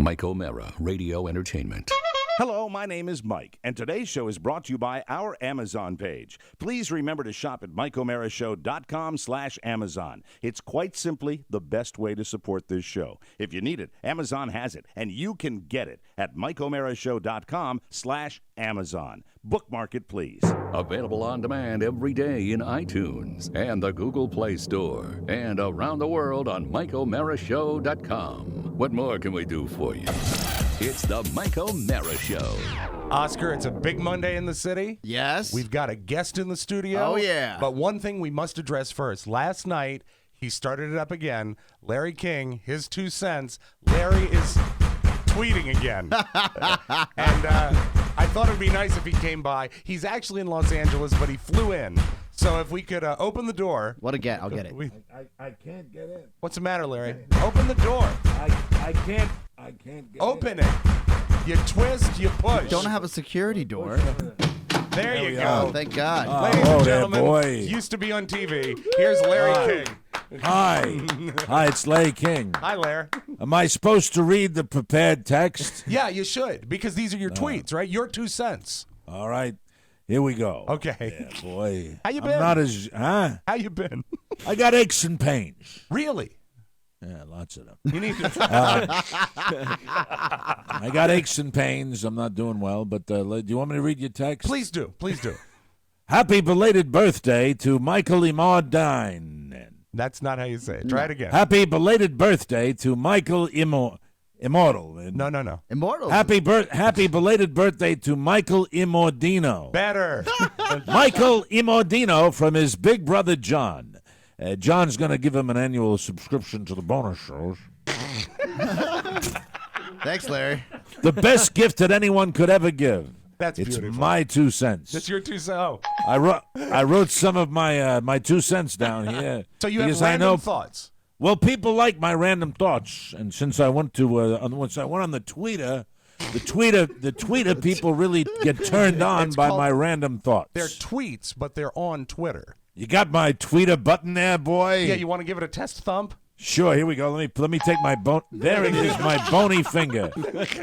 Mike O'Mara, Radio Entertainment. Hello, my name is Mike, and today's show is brought to you by our Amazon page. Please remember to shop at MikeO'MaraShow.com/Amazon. It's quite simply the best way to support this show. If you need it, Amazon has it, and you can get it at MikeO'MaraShow.com/Amazon. Bookmark it, please. Available on demand every day in iTunes and the Google Play Store, and around the world on MikeO'MaraShow.com. What more can we do for you? It's the Mike O'Mara Show. Oscar, it's a big Monday in the city. Yes. We've got a guest in the studio. Oh, yeah. But one thing we must address first. Last night, he started it up again. Larry King, his 2 cents. Larry is tweeting again. And I thought it would be nice if he came by. He's actually in Los Angeles, but he flew in. So if we could open the door. What again? I'll get it. I can't get in. What's the matter, Larry? Open the door. I can't get Open it. You twist, you push. Don't have a security door. There you go. Oh, thank God. Ladies and there, gentlemen, boy. used to be on TV. Here's Larry King. Hi. Hi, it's Larry King. Hi, Larry. Am I supposed to read the prepared text? Yeah, you should, because these are your tweets, right? Your 2 cents. All right. Here we go. Okay. Yeah, boy. How you been? I'm not as, huh? How you been? I got aches and pains. Really? Yeah, lots of them. You need to. I got aches and pains. I'm not doing well, but do you want me to read your text? Please do. Please do. Happy belated birthday to Michael Immordine. That's not how you say it. Try it again. Happy belated birthday to Michael Immortal. No. Immortal. Happy belated birthday to Michael Immordino. Better. Michael Immordino from his big brother John. John's going to give him an annual subscription to the bonus shows. Thanks, Larry. The best gift that anyone could ever give. That's it's beautiful. my 2 cents. That's your 2 cents. Oh. I wrote some of my 2 cents down here. So you have because random thoughts. Well, people like my random thoughts, and since I went to once I went on the Twitter, the Twitter people really get turned on by my random thoughts. They're tweets, but they're on Twitter. You got my Twitter button there, boy? Yeah, you want to give it a test thump? Sure, here we go. Let me take my bone. There it is, my bony finger.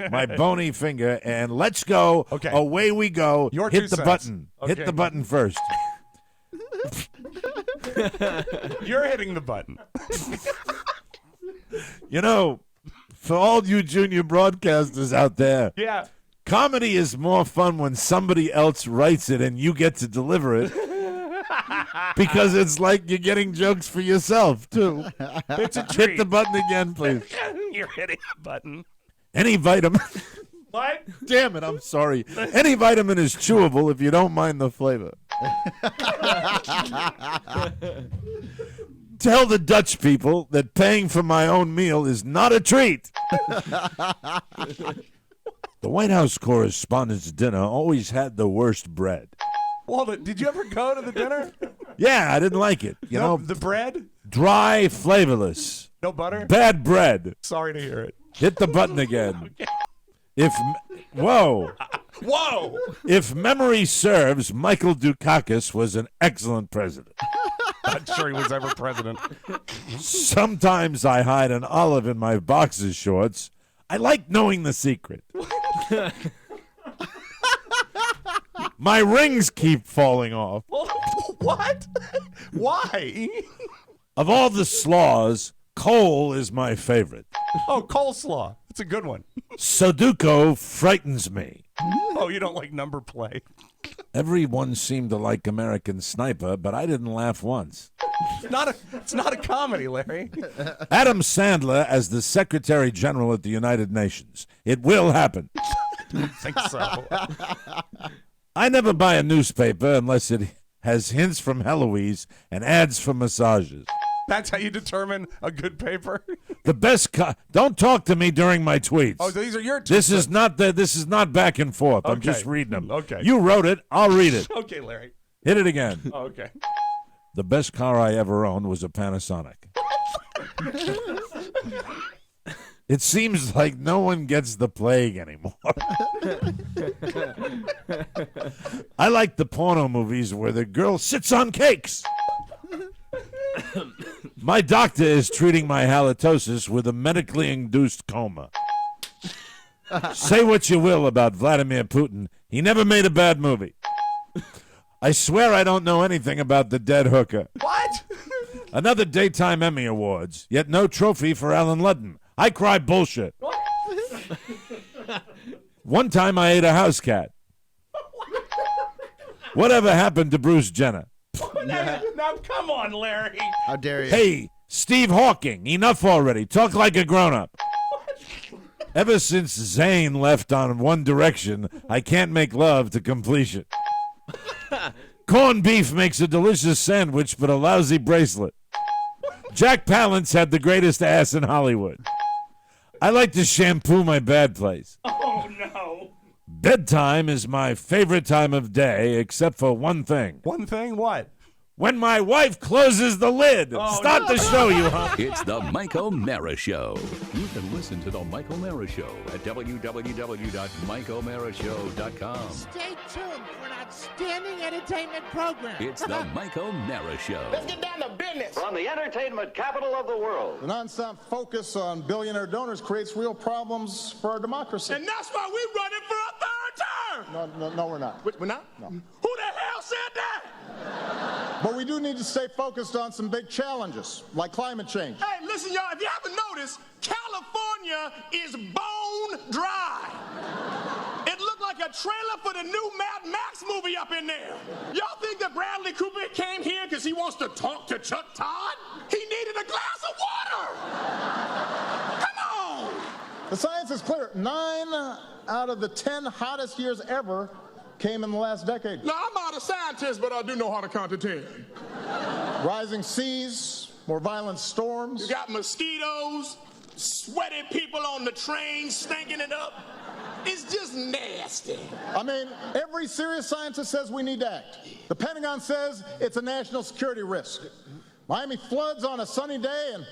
My bony finger, and let's go. Okay. Away we go. Your Hit 2 the cents. button. Okay. Hit the button first. You're hitting the button. You know, for all you junior broadcasters out there, Yeah. comedy is more fun when somebody else writes it and you get to deliver it. Because it's like you're getting jokes for yourself, too. It's a treat. Hit the button again, please. You're hitting the button. Any vitamin. What? Damn it, I'm sorry. Any vitamin is chewable if you don't mind the flavor. Tell the Dutch people that paying for my own meal is not a treat. The White House correspondent's dinner always had the worst bread. Well, did you ever go to the dinner? Yeah, I didn't like it. You know, the bread? dry, flavorless, No butter? bad bread. Sorry to hear it. Hit the button again. Whoa. If memory serves, Michael Dukakis was an excellent president. Not sure he was ever president. Sometimes I hide an olive in my boxer shorts. I like knowing the secret. My rings keep falling off. What? Why? Of all the slaws, coal is my favorite. Oh, coleslaw. That's a good one. Sudoku frightens me. Oh, you don't like number play? Everyone seemed to like American Sniper, but I didn't laugh once. It's not a comedy, Larry. Adam Sandler as the Secretary General at the United Nations. It will happen. I think so. I never buy a newspaper unless it has hints from Heloise and ads for massages. That's how you determine a good paper? The best don't talk to me during my tweets. Oh, these are your tweets. This is not back and forth. I'm Okay. just reading them. Okay. You wrote it. I'll read it. Okay, Larry. Hit it again. Oh, okay. The best car I ever owned was a Panasonic. It seems like no one gets the plague anymore. I like the porno movies where the girl sits on cakes. My doctor is treating my halitosis with a medically induced coma. Say what you will about Vladimir Putin. He never made a bad movie. I swear I don't know anything about the dead hooker. What? Another Daytime Emmy Awards, yet no trophy for Alan Ludden. I cry bullshit. One time I ate a house cat. Whatever happened to Bruce Jenner? Now, come on, Larry. How dare you? Hey, Steve Hawking, enough already. Talk like a grown-up. Ever since Zayn left on One Direction, I can't make love to completion. Corned beef makes a delicious sandwich, but a lousy bracelet. Jack Palance had the greatest ass in Hollywood. I like to shampoo my bad place. Oh, no. Bedtime is my favorite time of day, except for one thing. One thing, what? When my wife closes the lid. Start the show, you hunk. It's the Mike O'Mara Show. You can listen to the Mike O'Mara Show at www.mikeomarashow.com. Stay tuned for an outstanding entertainment program. It's the Mike O'Mara Show. Let's get down to business. From the entertainment capital of the world. The nonstop focus on billionaire donors creates real problems for our democracy. And that's why we're running for a third term. No, we're not. We're not? No. Who the hell said that? But we do need to stay focused on some big challenges, like climate change. Hey, listen, y'all, if you haven't noticed, California is bone dry. It looked like a trailer for the new Mad Max movie up in there. Y'all think that Bradley Cooper came here because he wants to talk to Chuck Todd? He needed a glass of water. Come on. The science is clear. 9 out of the 10 hottest years ever came in the last decade. Now, I'm not a scientist, but I do know how to count to 10. Rising seas, more violent storms. You got mosquitoes, sweaty people on the train stinking it up. It's just nasty. I mean, every serious scientist says we need to act. The Pentagon says it's a national security risk. Miami floods on a sunny day, and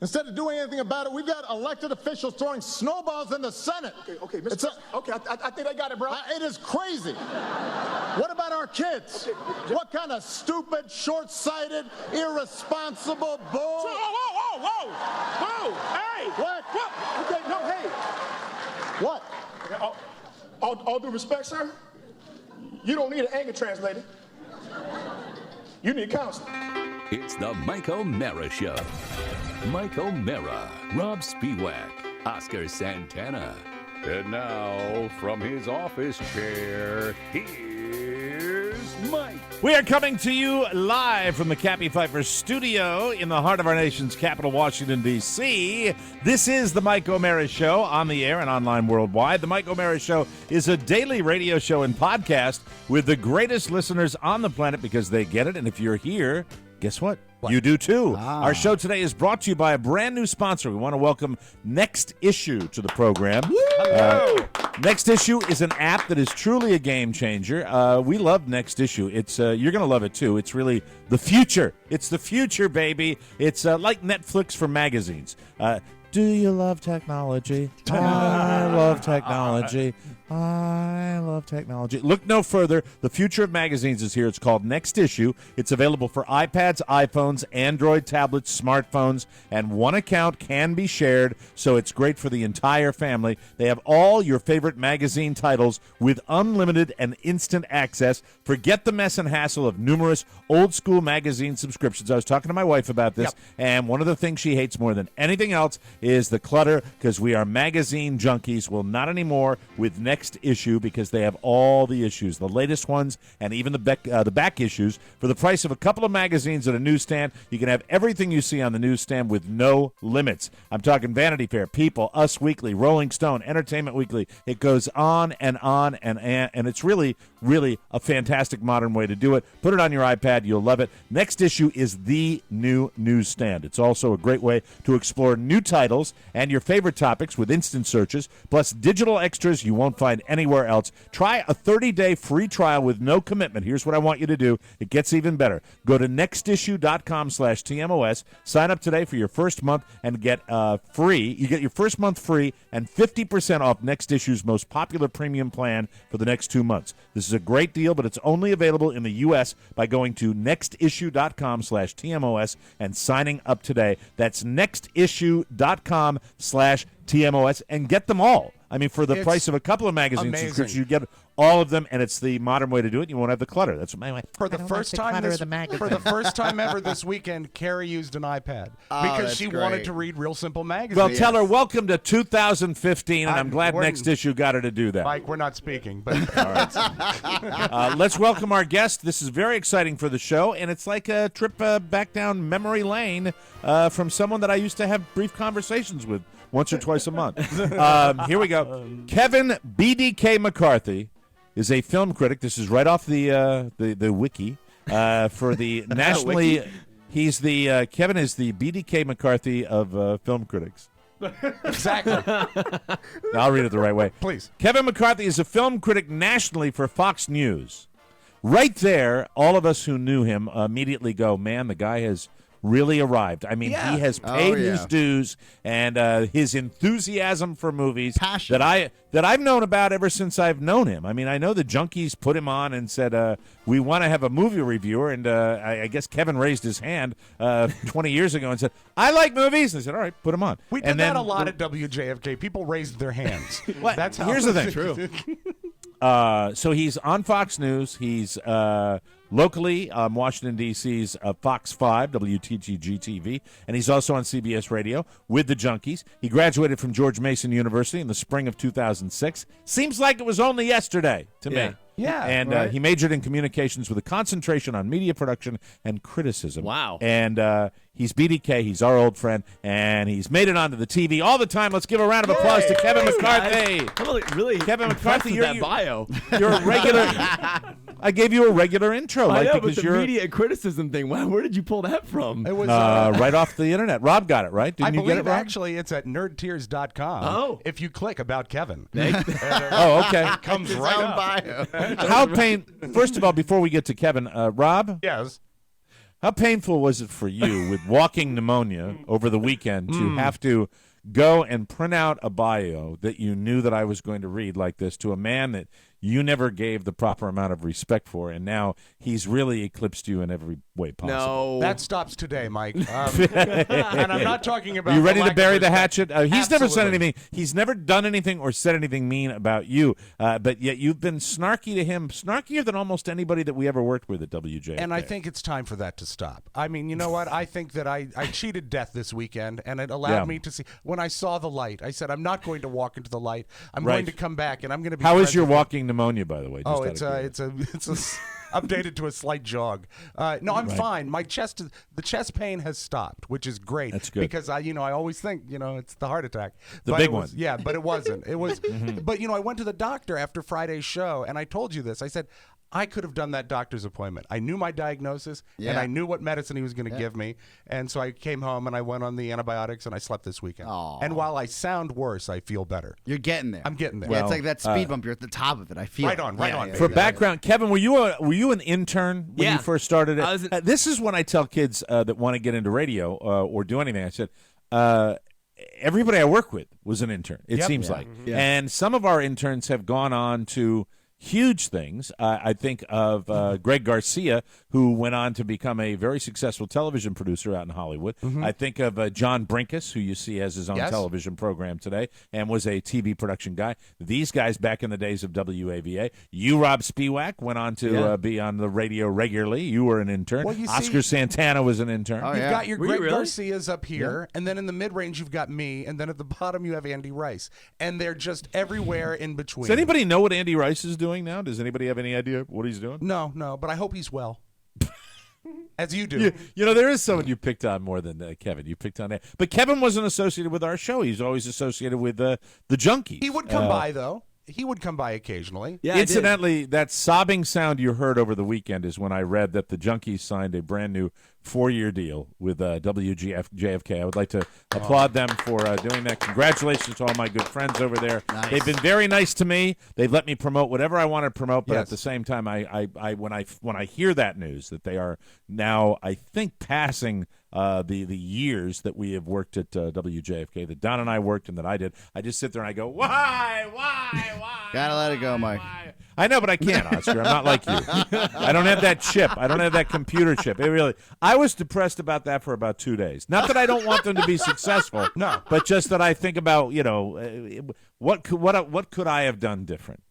instead of doing anything about it, we've got elected officials throwing snowballs in the Senate. Okay, Mr. Okay, I think I got it, bro. It is crazy. What about our kids? What kind of stupid, short-sighted, irresponsible bull? Whoa! Hey! What? Okay, no, hey. What? All due respect, sir, you don't need an anger translator. You need counseling. It's the Mike O'Mara Show. Mike O'Mara, Rob Spiewak, Oscar Santana. And now, from his office chair, here's Mike. We are coming to you live from the Cappy Pfeiffer studio in the heart of our nation's capital, Washington, D.C. This is the Mike O'Mara Show, on the air and online worldwide. The Mike O'Mara Show is a daily radio show and podcast with the greatest listeners on the planet because they get it. And if you're here, guess what? You do too. Our show today is brought to you by a brand new sponsor. We want to welcome Next Issue to the program. Hello. Next Issue is an app that is truly a game changer. We love Next Issue. It's you're going to love it too. It's really the future. It's the future, baby. It's like Netflix for magazines. Do you love technology? I love technology. I love technology. Look no further. The future of magazines is here. It's called Next Issue. It's available for iPads, iPhones, Android tablets, smartphones, and one account can be shared, so it's great for the entire family. They have all your favorite magazine titles with unlimited and instant access. Forget the mess and hassle of numerous old-school magazine subscriptions. I was talking to my wife about this, and one of the things she hates more than anything else is the clutter, because we are magazine junkies. Well, not anymore with Next Issue, because they have all the issues, the latest ones, and even the back issues. For the price of a couple of magazines at a newsstand, you can have everything you see on the newsstand with no limits. I'm talking Vanity Fair, People, Us Weekly, Rolling Stone, Entertainment Weekly. It goes on, and it's really, really a fantastic modern way to do it. Put it on your iPad. You'll love it. Next Issue is the new newsstand. It's also a great way to explore new titles and your favorite topics with instant searches, plus digital extras you won't find anywhere else. Try a 30-day free trial with no commitment. Here's what I want you to do. It gets even better. Go to nextissue.com/TMOS. Sign up today for your first month and get free. You get your first month free and 50% off Next Issue's most popular premium plan for the next 2 months. This is a great deal, but it's only available in the U.S. by going to nextissue.com/TMOS and signing up today. That's nextissue.com/TMOS and get them all. I mean, for the It's price of a couple of magazine amazing. subscriptions, you get all of them, and it's the modern way to do it. You won't have the clutter. That's what my wife. For the first time ever this weekend, Carrie used an iPad because that's she great. wanted to read Real Simple magazine. Well, tell her welcome to 2015, and I'm glad we're- next issue got her to do that. Mike, we're not speaking, but Let's welcome our guest. This is very exciting for the show, and it's like a trip back down memory lane from someone that I used to have brief conversations with once or twice a month. Here we go. Kevin BDK McCarthy is a film critic. This is right off the wiki for the nationally. He's the Kevin is the BDK McCarthy of film critics. exactly. I'll read it the right way. Please. Kevin McCarthy is a film critic nationally for Fox News. Right there, all of us who knew him immediately go, man, the guy has really arrived. I mean, he has paid his dues, and his enthusiasm for movies Passion. that I've known about ever since I've known him. I mean, I know the Junkies put him on and said, we want to have a movie reviewer, and I guess Kevin raised his hand 20 years ago and said, I like movies. And I said, all right, put him on. We did and that a lot at WJFK. People raised their hands. That's how. Here's the thing. True. So he's on Fox News. He's locally on Washington, D.C.'s Fox 5, WTGG-TV, and he's also on CBS Radio with the Junkies. He graduated from George Mason University in the spring of 2006. Seems like it was only yesterday to me. Yeah, And he majored in communications with a concentration on media production and criticism. Wow. And he's BDK. He's our old friend, and he's made it onto the TV all the time. Let's give a round of applause to Kevin McCarthy. I'm really Kevin McCarthy, with that bio. You're a regular. I gave you a regular intro, I know, but because the you're media criticism thing. Wow, where did you pull that from? It was right off the internet. Rob got it right. Didn't I you get it, believe Rob? actually it's at nerdtears.com. Oh. If you click about Kevin. Oh, okay. It comes right up. How First of all, before we get to Kevin, Rob, Yes. how painful was it for you with walking pneumonia over the weekend to have to go and print out a bio that you knew that I was going to read like this to a man that you never gave the proper amount of respect for, and now he's really eclipsed you in every way possible? No. That stops today, Mike. And I'm not talking about. Are you ready the to lack bury of the respect. hatchet? He's never said Absolutely. anything. He's never done anything or said anything mean about you. But yet you've been snarky to him, snarkier than almost anybody that we ever worked with at WJ. And I think it's time for that to stop. I mean, you know what? I think that I cheated death this weekend, and it allowed me to see. When I saw the light, I said, I'm not going to walk into the light. I'm going to come back, and I'm going to be. How is friends your with walking pneumonia, by the way? Oh, it's updated to a slight jog. No, I'm fine. My the chest pain has stopped, which is great. That's good. Because I always think, it's the heart attack. The But big it was- one. Yeah, but it wasn't. It was, but I went to the doctor after Friday's show, and I told you this. I said, I could have done that doctor's appointment. I knew my diagnosis, and I knew what medicine he was going to give me. And so I came home, and I went on the antibiotics, and I slept this weekend. Aw. And while I sound worse, I feel better. You're getting there. I'm getting there. Yeah, Well, it's like that speed bump. You're at the top of it. I feel Right it. on, right on. For background, Kevin, were you an intern when Yeah. you first started it? I was This is when I tell kids that want to get into radio or do anything. I said, everybody I work with was an intern. It seems like, and some of our interns have gone on to huge things. I think of Greg Garcia, who went on to become a very successful television producer out in Hollywood. I think of John Brinkus, who you see has his own television program today and was a TV production guy. These guys back in the days of WAVA. You, Rob Spiewak, went on to be on the radio regularly. You were an intern. Well, you see- Oscar Santana was an intern. Oh, You've yeah. got your Were you Greg really? Garcias up here, and then in the mid-range you've got me, and then at the bottom you have Andy Rice, and they're just everywhere in between. Does anybody know what Andy Rice is doing now? Does anybody have any idea what he's doing? No, but I hope he's well. As you do. There is someone you picked on more than Kevin. You picked on that. But Kevin wasn't associated with our show. He's always associated with the Junkies. He would come by, though. He would come by occasionally. Yeah, I did. Incidentally, that sobbing sound you heard over the weekend is when I read that the Junkies signed a brand new 4-year deal with WJFK. I would like to applaud them for doing that. Congratulations to all my good friends over there. Nice. They've been very nice to me. They've let me promote whatever I want to promote, but Yes. at the same time, I when I hear that news that they are now, I think, passing the years that we have worked at WJFK, that Don and I worked and that I did. I just sit there and I go, why? Gotta let it go, Mike. Why? I know, but I can't, Oscar. I'm not like you. I don't have that chip. I don't have that computer chip. I was depressed about that for about 2 days. Not that I don't want them to be successful, No. but just that I think about, what could I have done different,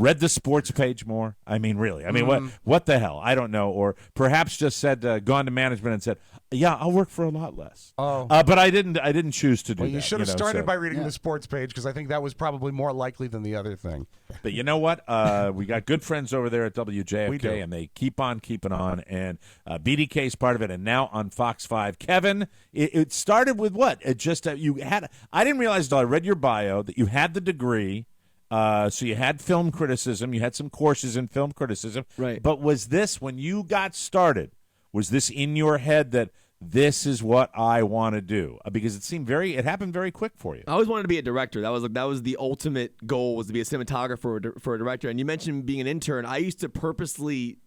Read the sports page more. I mean, really. I mean, what the hell? I don't know. Or perhaps just said, gone to management and said, yeah, I'll work for a lot less. Oh. But I didn't choose to do that. You should have started by reading the sports page, because I think that was probably more likely than the other thing. But you know what? We got good friends over there at WJFK, We do. and they keep on keeping on. And BDK is part of it, and now on Fox 5. Kevin, it started with what? I didn't realize until I read your bio that you had the degree. So you had film criticism. You had some courses in film criticism. Right. But was this, when you got started, was this in your head that this is what I want to do? Because it happened very quick for you. I always wanted to be a director. That was the ultimate goal, was to be a cinematographer for a director. And you mentioned being an intern. I used to purposely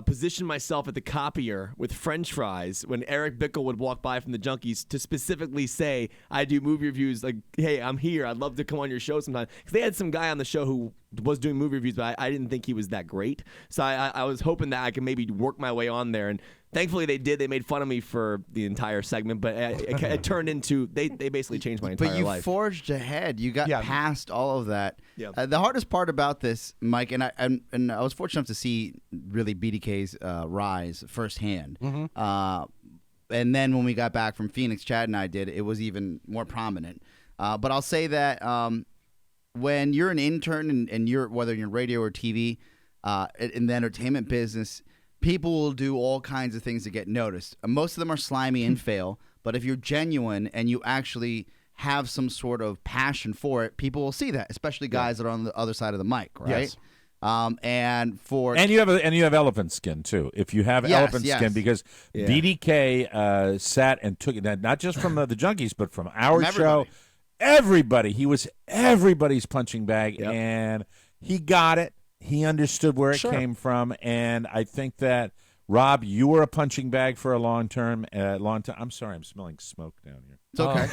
position myself at the copier with French fries when Eric Bickel would walk by from the Junkies to specifically say, I do movie reviews. Like, hey, I'm here. I'd love to come on your show sometime. Because they had some guy on the show who was doing movie reviews, but I didn't think he was that great. So I was hoping that I could maybe work my way on there. And thankfully they did. They made fun of me for the entire segment, but it turned into, they basically changed my entire life. But you forged ahead. You got past all of that. Yeah. The hardest part about this, Mike, and I was fortunate enough to see really BDK's rise firsthand. And then when we got back from Phoenix, Chad and I did, it was even more prominent. But I'll say that when you're an intern and you're, whether you're in radio or TV, in the entertainment business, people will do all kinds of things to get noticed. Most of them are slimy and fail, but if you're genuine and you actually have some sort of passion for it, people will see that, especially guys that are on the other side of the mic, right? Yes. And you have elephant skin too. If you have elephant skin, because BDK sat and took it, not just from the Junkies, but from our show. Everybody. He was everybody's punching bag, and he got it. He understood where it came from, and I think that, Rob, you were a punching bag for a long time. I'm sorry, I'm smelling smoke down here. It's okay.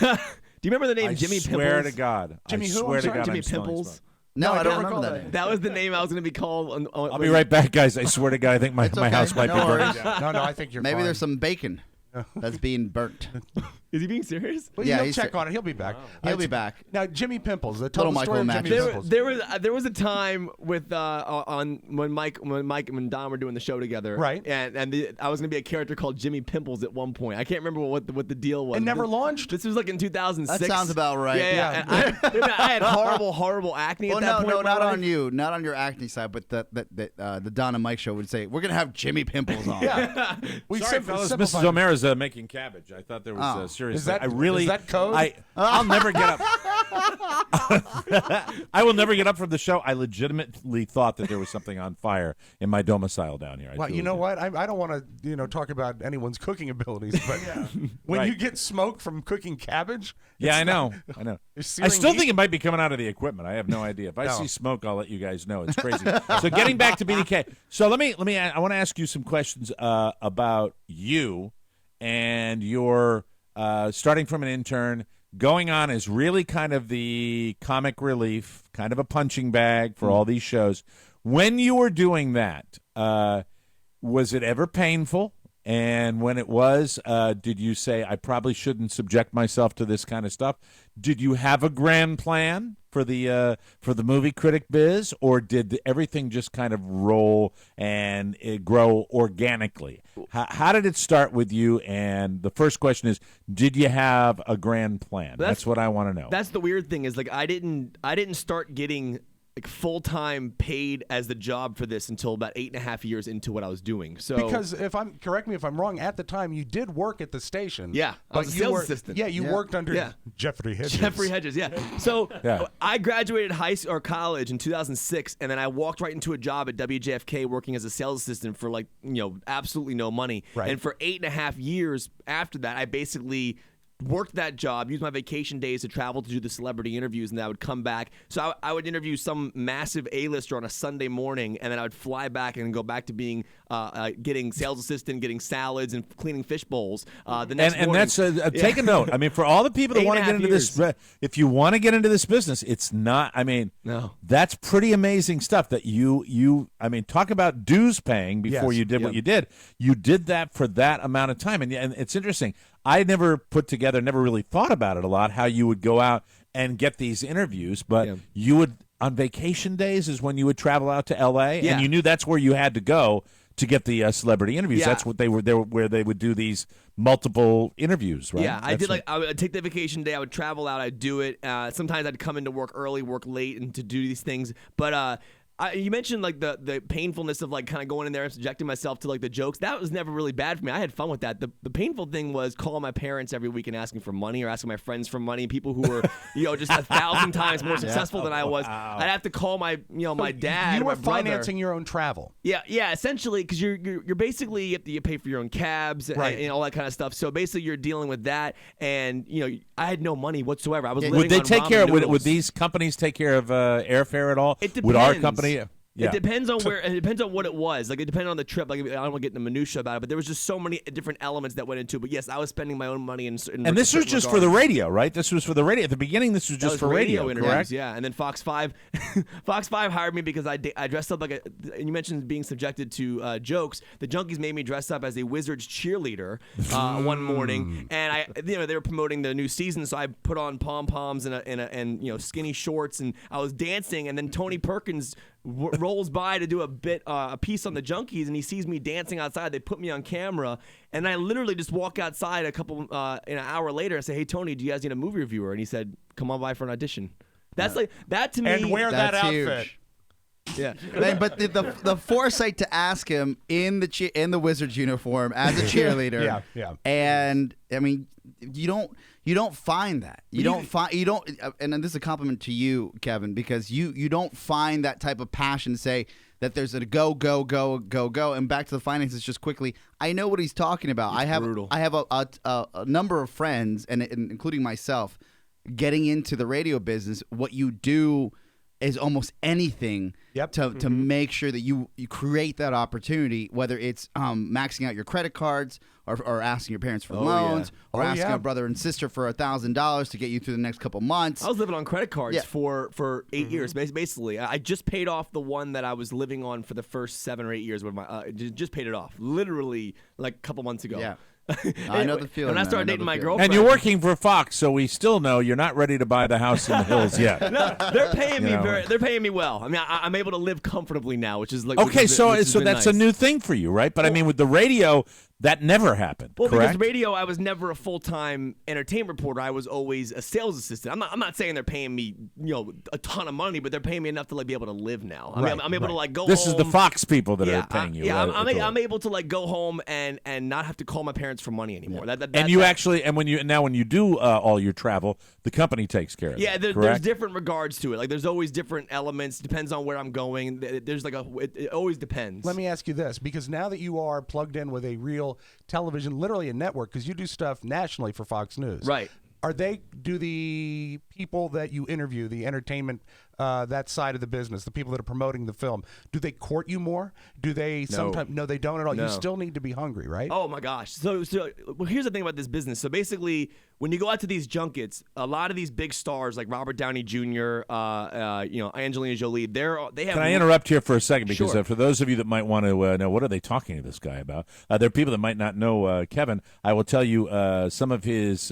Do you remember the name Jimmy Pimples? I swear to God. Jimmy who? Swear to God, Jimmy I'm smelling Pimples. smoke. No, I don't can't remember recall that. That was the name I was going to be called. I'll be right back, guys. I swear to God, I think my okay. house might No be worries. burning. No, I think you're Maybe fine. there's some bacon that's being burnt. Is he being serious? Well, Yeah, he'll check on it. He'll be back. He'll be back. Now, Jimmy Pimples. The Little total story of Michael Jimmy Matthews. Pimples. There was a time with on when Mike and Don were doing the show together, Right. And I was gonna be a character called Jimmy Pimples at one point. I can't remember what the deal was. It never launched? This was like in 2006. That sounds about right. Yeah. And I had horrible acne Well, at that point. no, in my not life. on you, not on your acne side, but the Don and Mike show would say, we're gonna have Jimmy Pimples on. Yeah. Sorry, fellas. simplified Mrs. O'Mara's making cabbage. I thought there was seriously. Is that- I really. is that code? I'll never get up. I will never get up from the show. I legitimately thought that there was something on fire in my domicile down here. Well, you know what? I don't want to, talk about anyone's cooking abilities, but when you get smoke from cooking cabbage, Yeah, I know. you're I searing still meat. think it might be coming out of the equipment. I have no idea. If I No. see smoke, I'll let you guys know. It's crazy. So getting back to BDK. So let me. I want to ask you some questions about you and your starting from an intern, going on as really kind of the comic relief, kind of a punching bag for all these shows. When you were doing that, was it ever painful? And when it was, did you say, I probably shouldn't subject myself to this kind of stuff? Did you have a grand plan for the movie critic biz, or did everything just kind of roll and grow organically? How did it start with you? And the first question is, did you have a grand plan? That's what I want to know. That's the weird thing is, like, I didn't start getting like full-time paid as the job for this until about 8.5 years into what I was doing. So Because correct me if I'm wrong, at the time you did work at the station. Yeah, I was a you sales assistant. Yeah, you worked under Jeffrey Hedges. Jeffrey Hedges, yeah. So Yeah. I graduated college in 2006, and then I walked right into a job at WJFK working as a sales assistant for absolutely no money. Right. And for 8.5 years after that, I basically work that job, use my vacation days to travel to do the celebrity interviews, and then I would come back. So I would interview some massive A-lister on a Sunday morning, and then I would fly back and go back to being getting sales assistant, getting salads, and cleaning fish bowls. The next and morning. that's take a note. I mean, for all the people that want to get into this, if you want to get into this business, it's not. I mean, no, that's pretty amazing stuff. That you. I mean, talk about dues paying before you did what you did. You did that for that amount of time, and it's interesting. I never really thought about it a lot, how you would go out and get these interviews, but you would, on vacation days is when you would travel out to L.A., and you knew that's where you had to go to get the celebrity interviews. Yeah. That's what they were there, where they would do these multiple interviews, right? Yeah, I would take the vacation day, I would travel out, I'd do it. Sometimes I'd come into work early, work late, and to do these things, but you mentioned like the painfulness of like kind of going in there and subjecting myself to like the jokes. That was never really bad for me. I had fun with that. The painful thing was calling my parents every week and asking for money, or asking my friends for money. People who were just 1,000 times more successful than I was. I'd have to call my my dad. You were my brother. financing your own travel. Yeah, essentially, because you're basically you pay for your own cabs and all that kind of stuff. So basically, you're dealing with that, and I had no money whatsoever. I was living would they on take ramen care? noodles. Would these companies take care of airfare at all? It depends. Would our company? Yeah. It depends on where. It depends on what it was. Like it depended on the trip. Like I don't want to get into minutia about it, but there was just so many different elements that went into it. But yes, I was spending my own money in and this was just for the radio, right? This was for the radio. At the beginning, this was just for radio, correct? Yeah, and then Fox 5, Fox 5 hired me because I dressed up like and you mentioned being subjected to jokes. The Junkies made me dress up as a Wizards cheerleader one morning, and they were promoting the new season, so I put on pom poms and skinny shorts, and I was dancing, and then Tony Perkins rolls by to do a piece on the Junkies, and he sees me dancing outside. They put me on camera, and I literally just walk outside an hour later and say, "Hey Tony, do you guys need a movie reviewer?" And he said, "Come on by for an audition." That's like that to me. And wear that outfit. Huge. Yeah, but the foresight to ask him in the Wizards uniform as a cheerleader. yeah. And I mean, you don't find that. You don't, and this is a compliment to you, Kevin, because you don't find that type of passion to say that there's a go. And back to the finances just quickly. I know what he's talking about. I have a number of friends, and including myself, getting into the radio business. What you do is almost anything to make sure that you create that opportunity, whether it's maxing out your credit cards or asking your parents for loans or asking a brother and sister for $1,000 to get you through the next couple months. I was living on credit cards for 8 years, basically. I just paid off the one that I was living on for the first 7 or 8 years. With my just paid it off, literally like a couple months ago. Yeah. I know the feeling. When I started dating my girlfriend, and you're working for Fox, so we still know you're not ready to buy the house in the hills yet. No, they're paying me they're paying me well. I mean, I'm able to live comfortably now, which is like okay. So that's nice. a new thing for you, right? But I mean, with the radio, that never happened. Well, correct? because radio, I was never a full-time entertainment reporter. I was always a sales assistant. I'm not saying they're paying me a ton of money, but they're paying me enough to like be able to live now. I mean, I'm able to like go. This home. is the Fox people that are paying you. Yeah, right? I'm able to like go home and not have to call my parents for money anymore. And when you do all your travel, the company takes care of it. Yeah, there's different regards to it. Like there's always different elements. Depends on where I'm going. There's like it always depends. Let me ask you this, because now that you are plugged in with a real television, literally a network, because you do stuff nationally for Fox News. Right. Do the people that you interview, the entertainment, that side of the business, the people that are promoting the film, do they court you more? Do they sometimes? No, they don't at all. No. You still need to be hungry, right? Oh my gosh. So here's the thing about this business. So basically, when you go out to these junkets, a lot of these big stars like Robert Downey Jr., Angelina Jolie, they have. Can I interrupt here for a second? Because Sure. For those of you that might want to know, what are they talking to this guy about? There are people that might not know Kevin. I will tell you some of his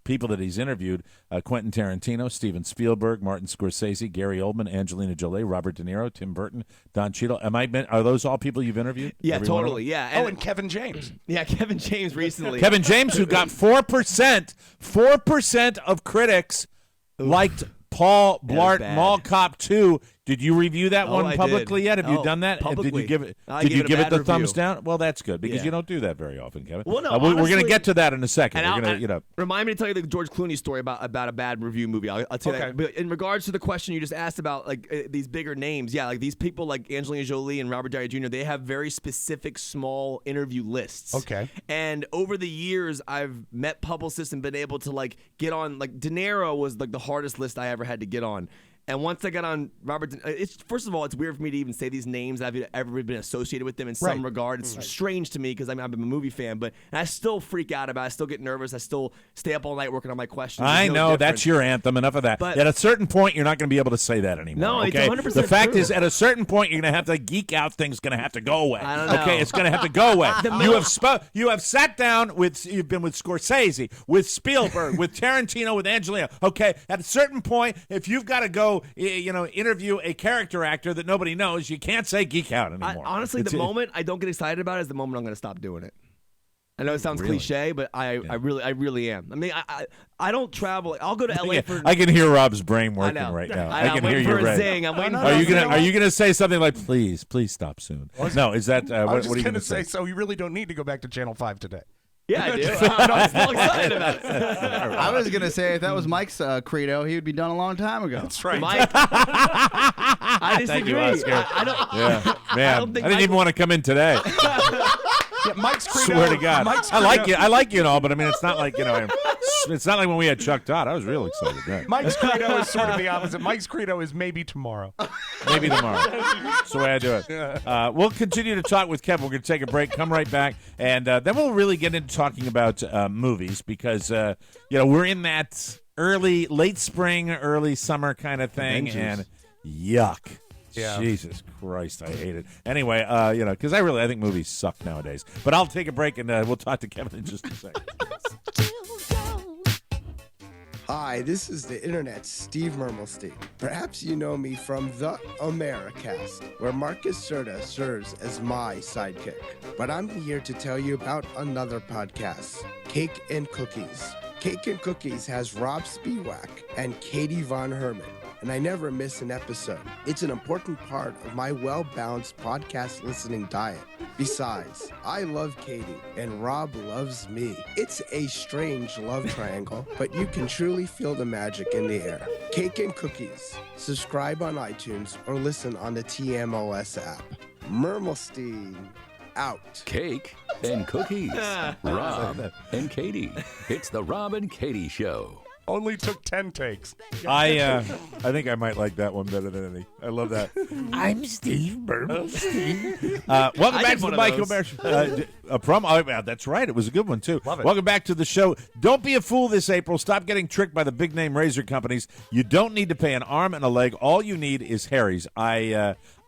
people that he's interviewed: Quentin Tarantino, Steven Spielberg, Martin Scorsese, Gary Oldman, Angelina Jolie, Robert De Niro, Tim Burton, Don Cheadle. Are those all people you've interviewed? Yeah, Every one of totally. them? Yeah. And Kevin James. Yeah, Kevin James recently. Kevin James, who got 4% of critics liked Paul Blart Mall Cop 2 Did you review that one I publicly did. yet? Have you Oh, done that? publicly. Did you give it? I Did gave you it a give it bad the review. thumbs down? Well, that's good because Yeah. you don't do that very often, Kevin. Well, no, we're going to honestly- get to that in a second. And We're going to, remind me to tell you the George Clooney story about a bad review movie. I'll tell you Okay. that. But in regards to the question you just asked about, like these bigger names, yeah, like these people like Angelina Jolie and Robert Downey Jr., they have very specific small interview lists. Okay. And over the years, I've met publicists and been able to like get on. Like De Niro was like the hardest list I ever had to get on. And once I got on Robert, first of all, it's weird for me to even say these names. I've ever been associated with them in some regard. It's strange to me because I'm a movie fan, but I still freak out about it. I still get nervous. I still stay up all night working on my questions. I It's no know different. that's your anthem. Enough of that. But- at a certain point, you're not going to be able to say that anymore. No, it's okay? 100% The fact true. is, at a certain point, you're going to have to geek out. Things going to have to go away. I don't know. Okay, it's going to have to go away. You have sat down with. You've been with Scorsese, with Spielberg, with Tarantino, with Angelina. Okay, at a certain point, if you've got to go, interview a character actor that nobody knows, you can't say geek out anymore. Honestly, the moment I don't get excited about it is the moment I'm going to stop doing it. I know it sounds cliche, but I really am. I mean, I don't travel. I'll go to LA for. I can hear Rob's brain I working know. right now. I know. can I'm hear waiting you for a right. zing. I'm waiting for Are a you zing. gonna say something like please stop soon? No, is that I what was are just you going gonna to say, so you really don't need to go back to Channel 5 today. Yeah, I do. I'm still excited about it. I was gonna say if that was Mike's credo, he would be done a long time ago. That's right. Mike, I disagree. Thank you, Oscar. I don't. Yeah, man, don't think I didn't even want to come in today. Yeah, Mike's credo. Swear to God, Mike's I like credo- you. I like you and all, but I mean, it's not like it's not like when we had Chuck Todd. I was real excited. Right? Mike's credo is sort of the opposite. Mike's credo is maybe tomorrow. Maybe tomorrow. That's the way I do it. We'll continue to talk with Kevin. We're going to take a break, come right back, and then we'll really get into talking about movies because we're in that late spring, early summer kind of thing, and yuck. Yeah. Jesus Christ, I hate it. Anyway, because I think movies suck nowadays. But I'll take a break and we'll talk to Kevin in just a second. Hi, this is the Internet's Steve Mermelstein. Perhaps you know me from the Americast, where Marcus Serta serves as my sidekick. But I'm here to tell you about another podcast, Cake and Cookies. Cake and Cookies has Rob Spiewak and Katie Von Herman, and I never miss an episode. It's an important part of my well-balanced podcast listening diet. Besides, I love Katie, and Rob loves me. It's a strange love triangle, but you can truly feel the magic in the air. Cake and Cookies. Subscribe on iTunes or listen on the TMOS app. Mermelstein. Out. Cake and cookies. Rob and Katie. It's the Rob and Katie Show. Only took 10 takes. I think I might like that one better than any. I love that. I'm Steve Bernstein. Welcome back to the Michael Bear Show. That's right. It was a good one, too. Love it. Welcome back to the show. Don't be a fool this April. Stop getting tricked by the big-name razor companies. You don't need to pay an arm and a leg. All you need is Harry's.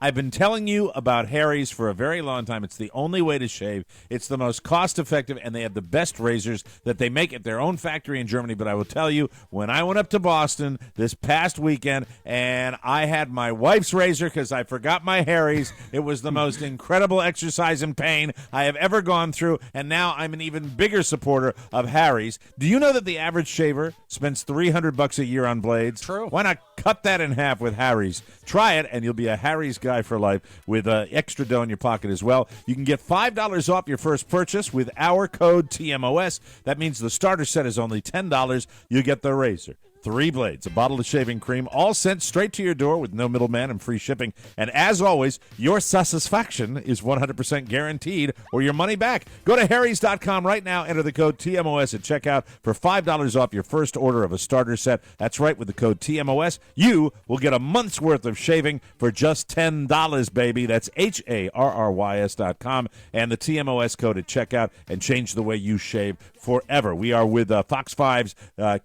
I've been telling you about Harry's for a very long time. It's the only way to shave. It's the most cost-effective, and they have the best razors that they make at their own factory in Germany. But I will tell you, when I went up to Boston this past weekend and I had my wife's razor because I forgot my Harry's, it was the most incredible exercise in pain I have ever gone through, and now I'm an even bigger supporter of Harry's. Do you know that the average shaver spends $300 a year on blades? True. Why not cut that in half with Harry's? Try it, and you'll be a Harry's guy for life with extra dough in your pocket as well. You can get $5 off your first purchase with our code TMOS. That means the starter set is only $10. You get the razor, 3 blades, a bottle of shaving cream, all sent straight to your door with no middleman and free shipping. And as always, your satisfaction is 100% guaranteed or your money back. Go to harrys.com right now, enter the code TMOS at checkout for $5 off your first order of a starter set. That's right, with the code TMOS, you will get a month's worth of shaving for just $10, baby. That's HARRYS.com and the TMOS code at checkout, and change the way you shave forever. We are with Fox 5's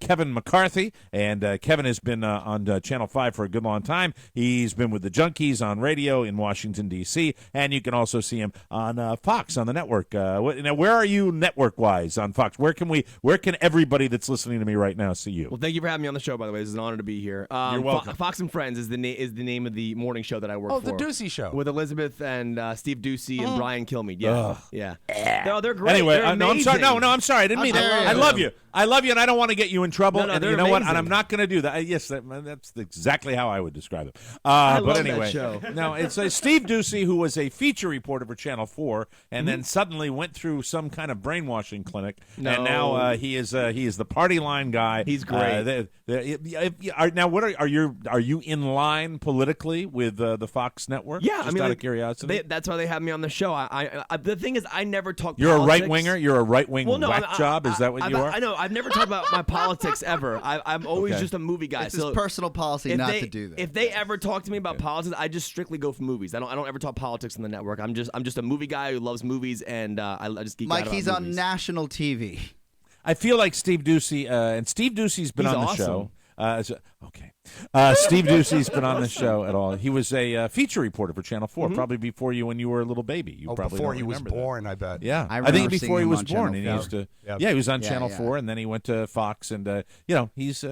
Kevin McCarthy, and Kevin has been on Channel 5 for a good long time. He's been with the Junkies on radio in Washington, D.C., and you can also see him on Fox on the network. Now, where are you network-wise on Fox? Where can everybody that's listening to me right now see you? Well, thank you for having me on the show, by the way. It's an honor to be here. You're welcome. Fox and Friends is the name of the morning show that I work for. Oh, the Ducey Show. With Elizabeth and Steve Ducey and Brian Kilmeade. Yeah. Ugh. Yeah. No, they're great. Anyway, They're no, I'm sorry. amazing. No, I'm sorry. I didn't mean that. I love you. I love you, and I don't want to get you in trouble. No, and they're you know what? And I'm not going to do that. Yes, that's exactly how I would describe it. I but love anyway, that show. No, it's Steve Ducey, who was a feature reporter for Channel 4, and then suddenly went through some kind of brainwashing clinic, and now he is the party line guy. He's great. Now, are you in line politically with the Fox network? Yeah, just out of curiosity. That's why they have me on the show. I the thing is, I never talk. You're politics. a right winger. You're a right wing whack job. Is that what you are? I know. I've never talked about my politics ever. I'm always just a movie guy. It's his personal policy not to do that. If they ever talk to me about politics, I just strictly go for movies. I don't ever talk politics on the network. I'm just a movie guy who loves movies, and I just geek out Mike, about he's movies. on national TV. I feel like Steve Ducey, and Steve Ducey's been He's on the awesome. show. Steve Ducey's been on the show at all. He was a feature reporter for Channel 4, probably before you when you were a little baby. You probably before don't he was remember that. born, I bet. Yeah, I think remember before seeing he him was on born, Channel and he 4. used to. Yep. Yeah, he was on Yeah, Channel yeah. 4, and then he went to Fox, and he's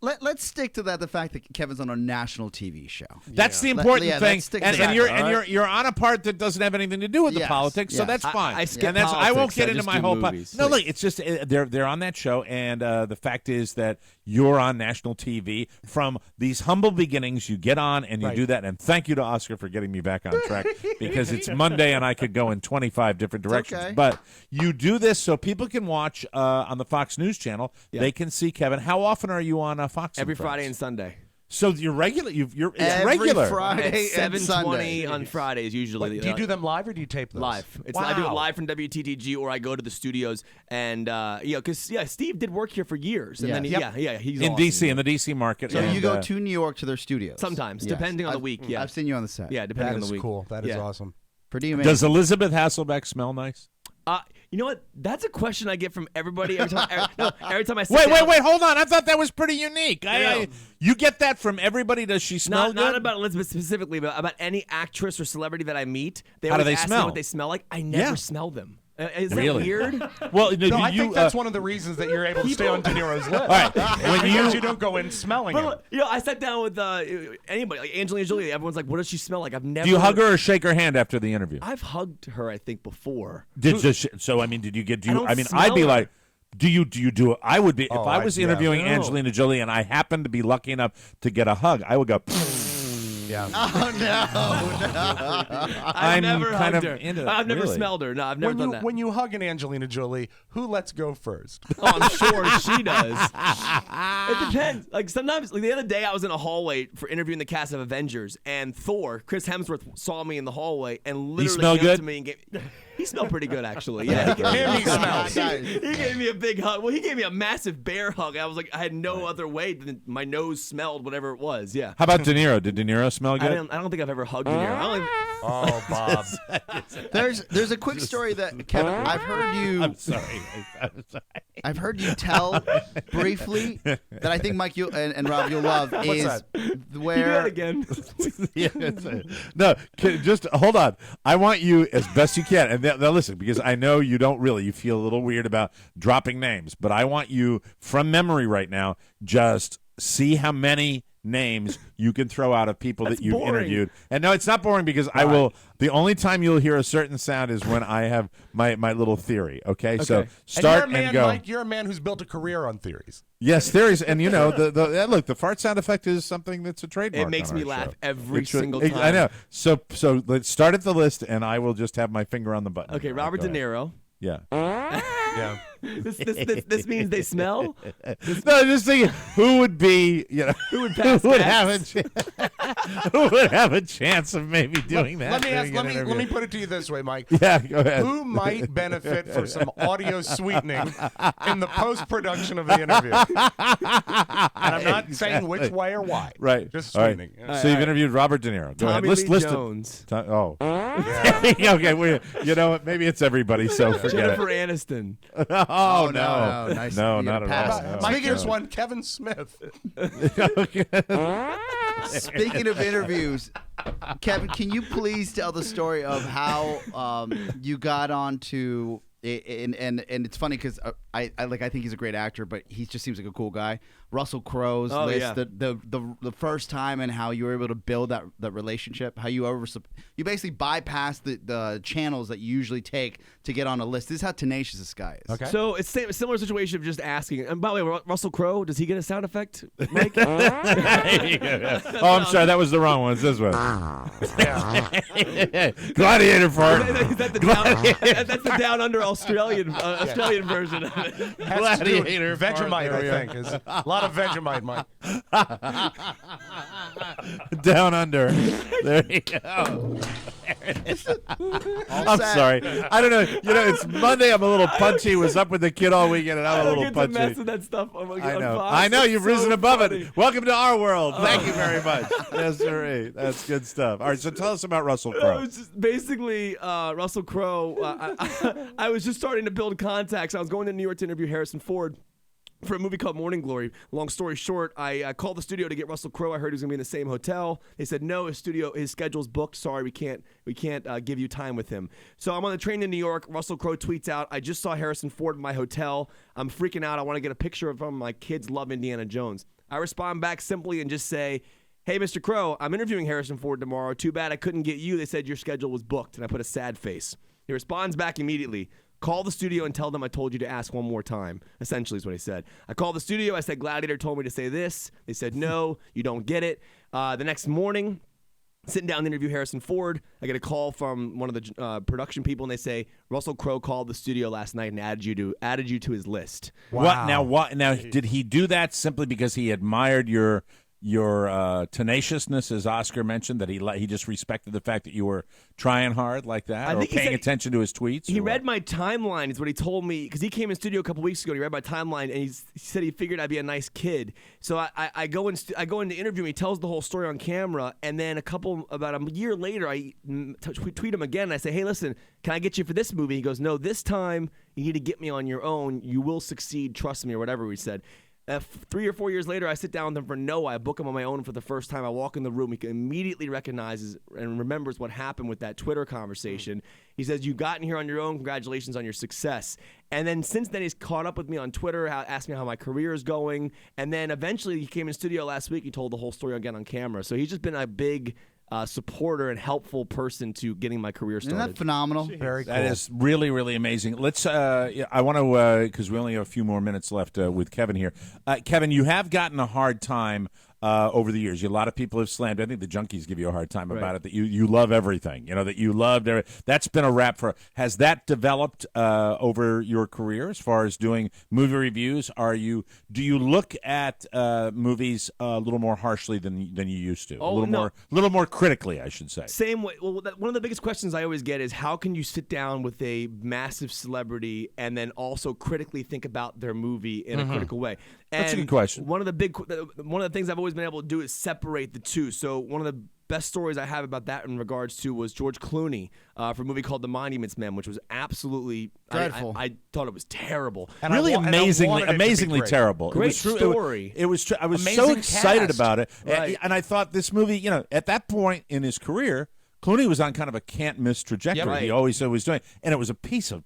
Let's stick to that. The fact that Kevin's on a national TV show. That's the important thing, let's stick to and that, you're all right? you're on a part that doesn't have anything to do with the Yes, politics, so yes. that's fine. I skip and that's I won't politics, get I into just my do whole. movies. No, look, it's just they're on that show, and the fact is that you're on national TV from these humble beginnings. You get on and you do that, and thank you to Oscar for getting me back on track because it's Monday and I could go in 25 different directions. okay. But you do this so people can watch on the Fox News channel. Yeah. They can see Kevin. How often are you on Fox? Every and Friends? Friday and Sunday. So you're regular. It's Every regular. Friday At and 7:20 Sunday. on Fridays usually. Do you do them live or do you tape those? Live. Wow. I do it live from WTTG, or I go to the studios, and because Steve did work here for years, and Yeah. then he's In awesome. D.C. in the D.C. market. So and, you go to New York to their studios? Sometimes, Yes. depending on the week. Yeah, I've seen you on the set. yeah, depending That on is the week. cool. That is Yeah. awesome. Pretty amazing. Does Elizabeth Hasselbeck smell nice? You know what? That's a question I get from everybody every time. Every time I sit Wait, down. hold on. I thought that was pretty unique. You get that from everybody? Does she smell Not good? about Elizabeth specifically, but about any actress or celebrity that I meet. They How do always they ask smell? me what they smell like. I never Yeah. smell them. Is Really? that weird? Well, No, I think that's one of the reasons that you're able to stay on De Niro's list. All right, when Because you don't go in smelling it. But, I sat down with anybody, like Angelina Jolie. Everyone's like, "What does she smell like?" I've never. Do you hug her or shake her hand after the interview? I've hugged her, I think, before. Did you get? I don't I'd be smell her. like, do you do it? I would be if I was yeah. interviewing No. Angelina Jolie and I happened to be lucky enough to get a hug. I would go. Yeah. Oh no! I've I'm never kind hugged of her. into I've never really. smelled her. No, I've never done that. When you hug an Angelina Jolie, who lets go first? Oh, I'm sure she does. It depends. Like sometimes, like the other day, I was in a hallway for interviewing the cast of Avengers, and Thor, Chris Hemsworth, saw me in the hallway and literally smell came up good? to me and gave. He smelled pretty good, actually. Yeah, Him, he smells. he gave me a big hug. Well, he gave me a massive bear hug. I was like, I had no other way than my nose smelled whatever it was. Yeah. How about De Niro? Did De Niro smell I good? don't think I've ever hugged in here. I don't Oh, Bob. There's a quick story that Kevin. I've heard you. I'm sorry. I'm sorry. I've heard you tell briefly that I think Mike you and Rob you'll love is that? do where that again. No, just hold on. I want you as best you can, and now listen, because I know you don't really. You feel a little weird about dropping names, but I want you from memory right now. Just see how many names you can throw out of people That's that you've boring. interviewed. And no, it's not boring because I will. The only time you'll hear a certain sound is when I have my little theory. Okay, so Okay. start and you're a man, go. Mike, you're a man who's built a career on theories. Yes, theories, and you know look, the fart sound effect is something that's a trademark. It makes on me our laugh show. every It should- single I time. know. So let's start at the list, and I will just have my finger on the button. Okay, All right, Robert go De ahead. Niro. Yeah. Yeah. This means they smell. No, just thinking who would be, Who would pass who would gas? who would have a chance of maybe doing that? Let me ask. during an Let me interview? put it to you this way, Mike. Yeah, go ahead. Who might benefit from some audio sweetening in the post production of the interview? And I'm not saying which way or why. Right. Just All right. sweetening. Yeah. So you've interviewed Robert De Niro. Go ahead. Tommy List Lee it. Jones. Oh. Okay. You know what? Maybe it's everybody. So forget Jennifer it. Aniston. Oh no. Nice. No, You not gotta at pass. all. No. Mike, Speaking here's of- one. Kevin Smith. Speaking of interviews, Kevin, can you please tell the story of how you got onto And it's funny because I think he's a great actor, but he just seems like a cool guy. Russell Crowe's list, yeah. the first time and how you were able to build that relationship, how you basically bypass the channels that you usually take to get on a list. This is how tenacious this guy is. Okay. So it's a similar situation of just asking. And by the way, Russell Crowe, does he get a sound effect, Mike? Oh, I'm sorry, that was the wrong one. It's this one. Gladiator fart. Is that that's the down under Australian version of it. Gladiator Vegemite, I think. Is a lot of Vegemite, Mike. Down under. There you go. I'm sorry. I don't know. You know, it's Monday. I'm a little punchy. Was up with the kid all weekend, and I'm a little punchy. I mess with that stuff. I know. I know. You've risen above it. Welcome to our world. Thank you very much. Yes, sir. That's good stuff. All right. So tell us about Russell Crowe. It was just basically Russell Crowe. I was just starting to build contacts. I was going to New York to interview Harrison Ford for a movie called Morning Glory. Long story short, I called the studio to get Russell Crowe. I heard he was going to be in the same hotel. They said, no, his schedule's booked. Sorry, we can't give you time with him. So I'm on the train to New York. Russell Crowe tweets out, I just saw Harrison Ford in my hotel. I'm freaking out. I want to get a picture of him. My kids love Indiana Jones. I respond back simply and just say, hey, Mr. Crowe, I'm interviewing Harrison Ford tomorrow. Too bad I couldn't get you. They said your schedule was booked. And I put a sad face. He responds back immediately. Call the studio and tell them I told you to ask one more time, essentially is what he said. I called the studio. I said, Gladiator told me to say this. They said, no, you don't get it. The next morning, sitting down to interview Harrison Ford, I get a call from one of the production people, and they say, Russell Crowe called the studio last night and added you to his list. Wow. What? Now, did he do that simply because he admired your tenaciousness, as Oscar mentioned, that he just respected the fact that you were trying hard like that, or paying attention to his tweets? He read my timeline is what he told me, because he came in studio a couple weeks ago and he read my timeline, and he said he figured I'd be a nice kid. So I go in to interview him. He tells the whole story on camera, and then about a year later, I tweet him again, and I say, hey, listen, can I get you for this movie? He goes, no, this time you need to get me on your own. You will succeed, trust me, or whatever he said. 3 or 4 years later, I sit down with him for Noah. I book him on my own for the first time. I walk in the room. He immediately recognizes and remembers what happened with that Twitter conversation. He says, you got in here on your own. Congratulations on your success. And then since then, he's caught up with me on Twitter, asked me how my career is going. And then eventually, he came in studio last week. He told the whole story again on camera. So he's just been a big supporter and helpful person to getting my career started. Isn't that phenomenal? Very cool. That is really, really amazing. Let's. I want to, because we only have a few more minutes left with Kevin here. Kevin, you have gotten a hard time over the years. A lot of people have slammed. I think the junkies give you a hard time about it. That you love everything. You know that you loved. That's been a rap for. Has that developed over your career as far as doing movie reviews? Do you look at movies a little more harshly than you used to? Oh, a little more critically, I should say. Same way. Well, one of the biggest questions I always get is how can you sit down with a massive celebrity and then also critically think about their movie in a critical way? And that's a good question. One of the things I've always been able to do is separate the two. So one of the best stories I have about that in regards to was George Clooney for a movie called The Monuments Men, which was absolutely dreadful. I thought it was terrible. And really amazingly great. terrible. Great story. I was Amazing so excited cast. about it, Right. and I thought this movie. At that point in his career, Clooney was on kind of a can't miss trajectory. Yeah, right. He always was doing, and it was a piece of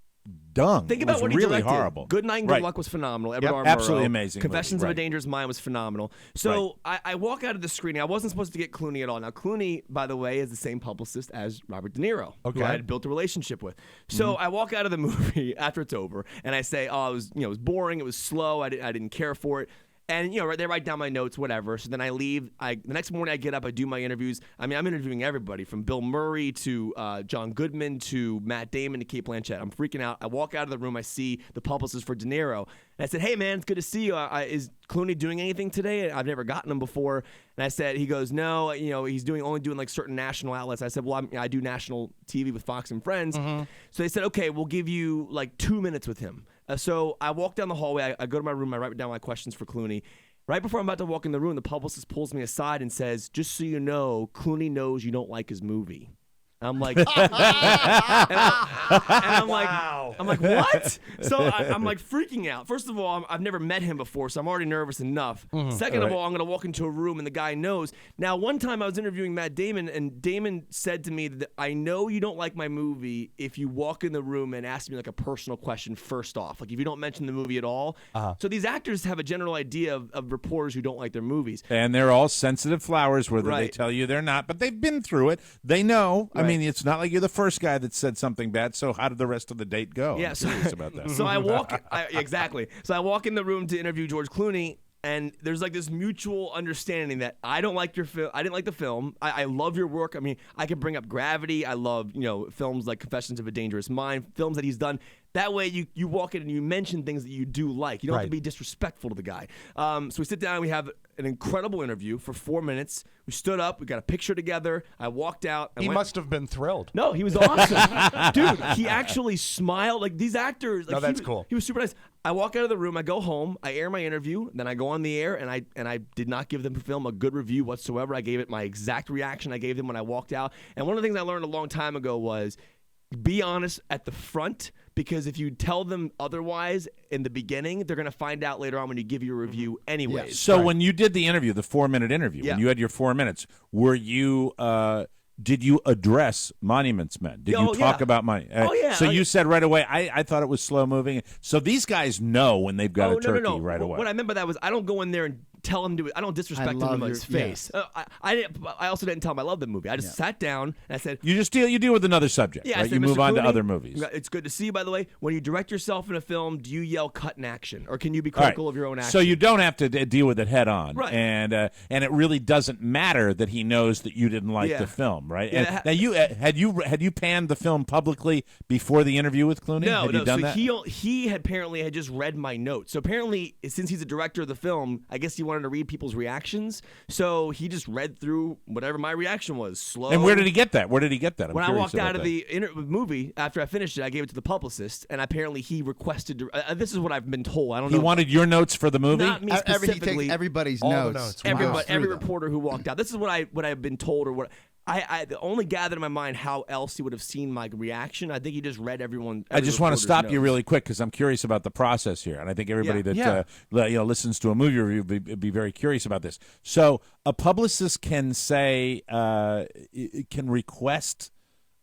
dung. Think It about was what he really directed. horrible. Good Night and Good Luck was phenomenal. Edward R. Murrow. Absolutely amazing Confessions movie. of a Dangerous Mind was phenomenal. So I walk out of the screening. I wasn't supposed to get Clooney at all. Now Clooney, by the way, is the same publicist as Robert De Niro, who I had built a relationship with. So I walk out of the movie after it's over, and I say, "Oh, it was boring. It was slow. I didn't care for it." And, they write down my notes, whatever. So then I leave. The next morning I get up, I do my interviews. I mean, I'm interviewing everybody from Bill Murray to John Goodman to Matt Damon to Cate Blanchett. I'm freaking out. I walk out of the room. I see the publicist for De Niro. And I said, hey, man, it's good to see you. Is Clooney doing anything today? I've never gotten him before. And I said, he goes, no, he's only doing like certain national outlets. I said, well, I do national TV with Fox and Friends. So they said, okay, we'll give you like 2 minutes with him. So I walk down the hallway. I go to my room. I write down my questions for Clooney. Right before I'm about to walk in the room, the publicist pulls me aside and says, just so you know, Clooney knows you don't like his movie. I'm like, and I'm like, what? So I'm like freaking out. First of all, I've never met him before, so I'm already nervous enough. Second of all, I'm going to walk into a room and the guy knows. Now, one time I was interviewing Matt Damon, and Damon said to me that I know you don't like my movie if you walk in the room and ask me like a personal question first off. Like if you don't mention the movie at all. So these actors have a general idea of reporters who don't like their movies. And they're all sensitive flowers, whether they tell you they're not, but they've been through it. They know. I mean, it's not like you're the first guy that said something bad. So how did the rest of the date go? Yeah, I'm curious about that. So I walk exactly. So I walk in the room to interview George Clooney, and there's like this mutual understanding that I don't like your film. I didn't like the film. I love your work. I mean, I can bring up Gravity. I love films like Confessions of a Dangerous Mind, films that he's done. That way, you walk in and you mention things that you do like. You don't have to be disrespectful to the guy. So we sit down and we have an incredible interview for 4 minutes. We stood up. We got a picture together. I walked out. He must have been thrilled. No, he was awesome. Dude, he actually smiled. Like these actors. Like, no, that's cool. He was super nice. I walk out of the room. I go home. I air my interview. Then I go on the air, and I did not give the film a good review whatsoever. I gave it my exact reaction I gave them when I walked out. And one of the things I learned a long time ago was be honest at the front, because if you tell them otherwise in the beginning, they're going to find out later on when you give your review anyways. Yeah. So when you did the interview, the 4-minute interview, when you had your 4 minutes, were you did you address Monuments Men? Did you talk about money? So you said right away, I thought it was slow moving. So these guys know when they've got a turkey right away. What I meant by that was I don't go in there and tell him to. I don't disrespect him to his face. I also didn't tell him I love the movie. I just sat down and I said, you deal with another subject. Yeah, right? I said, You move Mr. on to Clooney, other movies. It's good to see you, by the way. When you direct yourself in a film, do you yell "cut in action," or can you be critical of your own action? So you don't have to deal with it head on, right? And it really doesn't matter that he knows that you didn't like the film, right? Yeah, and now had you panned the film publicly before the interview with Clooney? No, had you done so that? he had apparently had just read my notes. So apparently, since he's a director of the film, I guess he wanted to read people's reactions. So he just read through whatever my reaction was. Slow. And where did he get that? When I walked out of the movie after I finished it, I gave it to the publicist, and apparently he requested. This is what I've been told. I don't know. He wanted your notes for the movie. Not me specifically. He takes everybody's all notes. The notes. Every reporter who walked out. This is what I've been told, or what I only gathered in my mind how else he would have seen my reaction. I think he just read everyone. I just want to stop you really quick because I'm curious about the process here, and I think everybody that listens to a movie review would be very curious about this. So a publicist can say can request